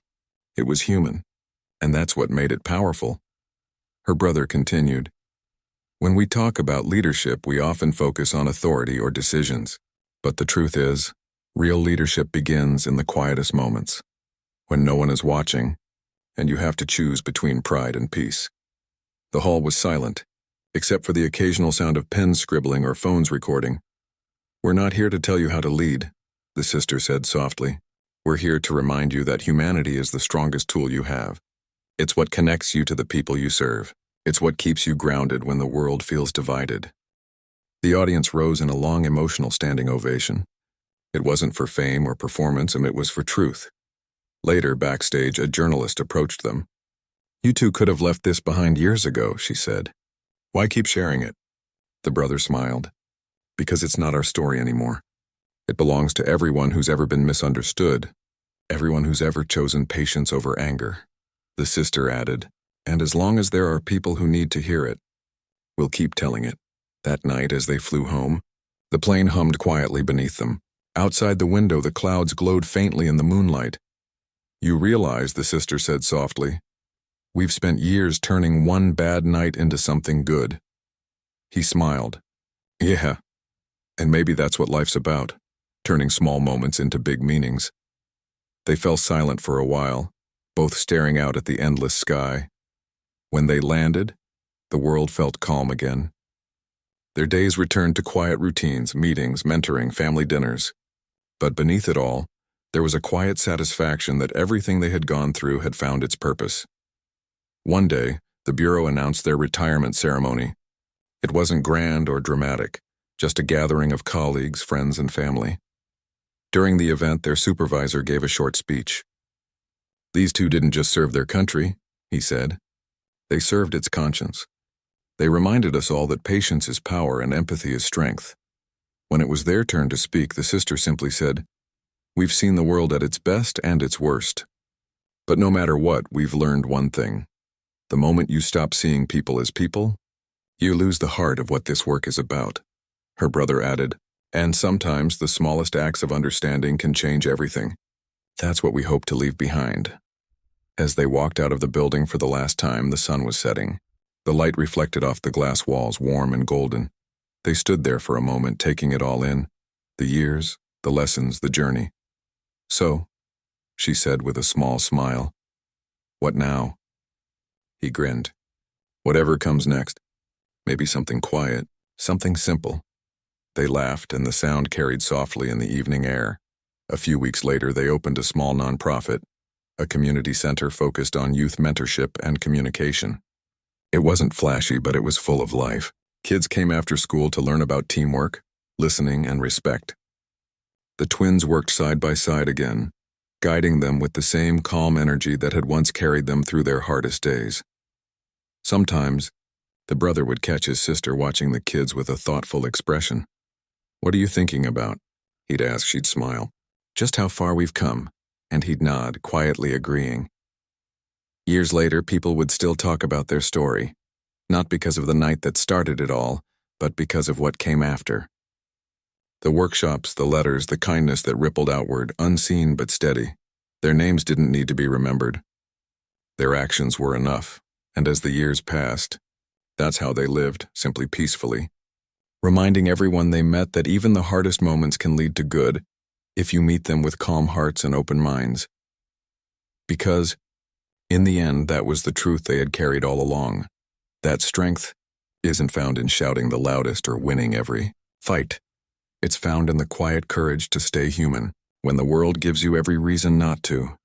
It was human. And that's what made it powerful." Her brother continued. "When we talk about leadership, we often focus on authority or decisions. But the truth is, real leadership begins in the quietest moments, when no one is watching, and you have to choose between pride and peace." The hall was silent, except for the occasional sound of pens scribbling or phones recording. "We're not here to tell you how to lead," the sister said softly. "We're here to remind you that humanity is the strongest tool you have. It's what connects you to the people you serve. It's what keeps you grounded when the world feels divided." The audience rose in a long emotional standing ovation. It wasn't for fame or performance, it was for truth. Later, backstage, a journalist approached them. "You two could have left this behind years ago," she said. "Why keep sharing it?" The brother smiled. "Because it's not our story anymore. It belongs to everyone who's ever been misunderstood, Everyone who's ever chosen patience over anger. The sister added, and as long as there are people who need to hear it, we'll keep telling it. That night, as they flew home, the plane hummed quietly beneath them. Outside the window, the clouds glowed faintly in the moonlight. You realize, the sister said softly, we've spent years turning one bad night into something good. He smiled. Yeah, and maybe that's what life's about, turning small moments into big meanings. They fell silent for a while, both staring out at the endless sky. When they landed, the world felt calm again. Their days returned to quiet routines, meetings, mentoring, family dinners. But beneath it all, there was a quiet satisfaction that everything they had gone through had found its purpose. One day, the Bureau announced their retirement ceremony. It wasn't grand or dramatic, just a gathering of colleagues, friends, and family. During the event, their supervisor gave a short speech. These two didn't just serve their country, he said. They served its conscience. They reminded us all that patience is power and empathy is strength. When it was their turn to speak, the sister simply said, we've seen the world at its best and its worst. But no matter what, we've learned one thing. The moment you stop seeing people as people, you lose the heart of what this work is about. Her brother added, and sometimes the smallest acts of understanding can change everything. That's what we hope to leave behind. As they walked out of the building for the last time, the sun was setting. The light reflected off the glass walls, warm and golden. They stood there for a moment, taking it all in. The years, the lessons, the journey. So, she said with a small smile, what now? He grinned. Whatever comes next. Maybe something quiet, something simple. They laughed, and the sound carried softly in the evening air. A few weeks later, they opened a small nonprofit, a community center focused on youth mentorship and communication. It wasn't flashy, but it was full of life. Kids came after school to learn about teamwork, listening, and respect. The twins worked side by side again, guiding them with the same calm energy that had once carried them through their hardest days. Sometimes, the brother would catch his sister watching the kids with a thoughtful expression. What are you thinking about? He'd ask, she'd smile. Just how far we've come, and he'd nod, quietly agreeing. Years later, people would still talk about their story, not because of the night that started it all, but because of what came after. The workshops, the letters, the kindness that rippled outward, unseen but steady. Their names didn't need to be remembered. Their actions were enough, and as the years passed, that's how they lived, simply peacefully, reminding everyone they met that even the hardest moments can lead to good if you meet them with calm hearts and open minds. Because, in the end, that was the truth they had carried all along. That strength isn't found in shouting the loudest or winning every fight. It's found in the quiet courage to stay human when the world gives you every reason not to.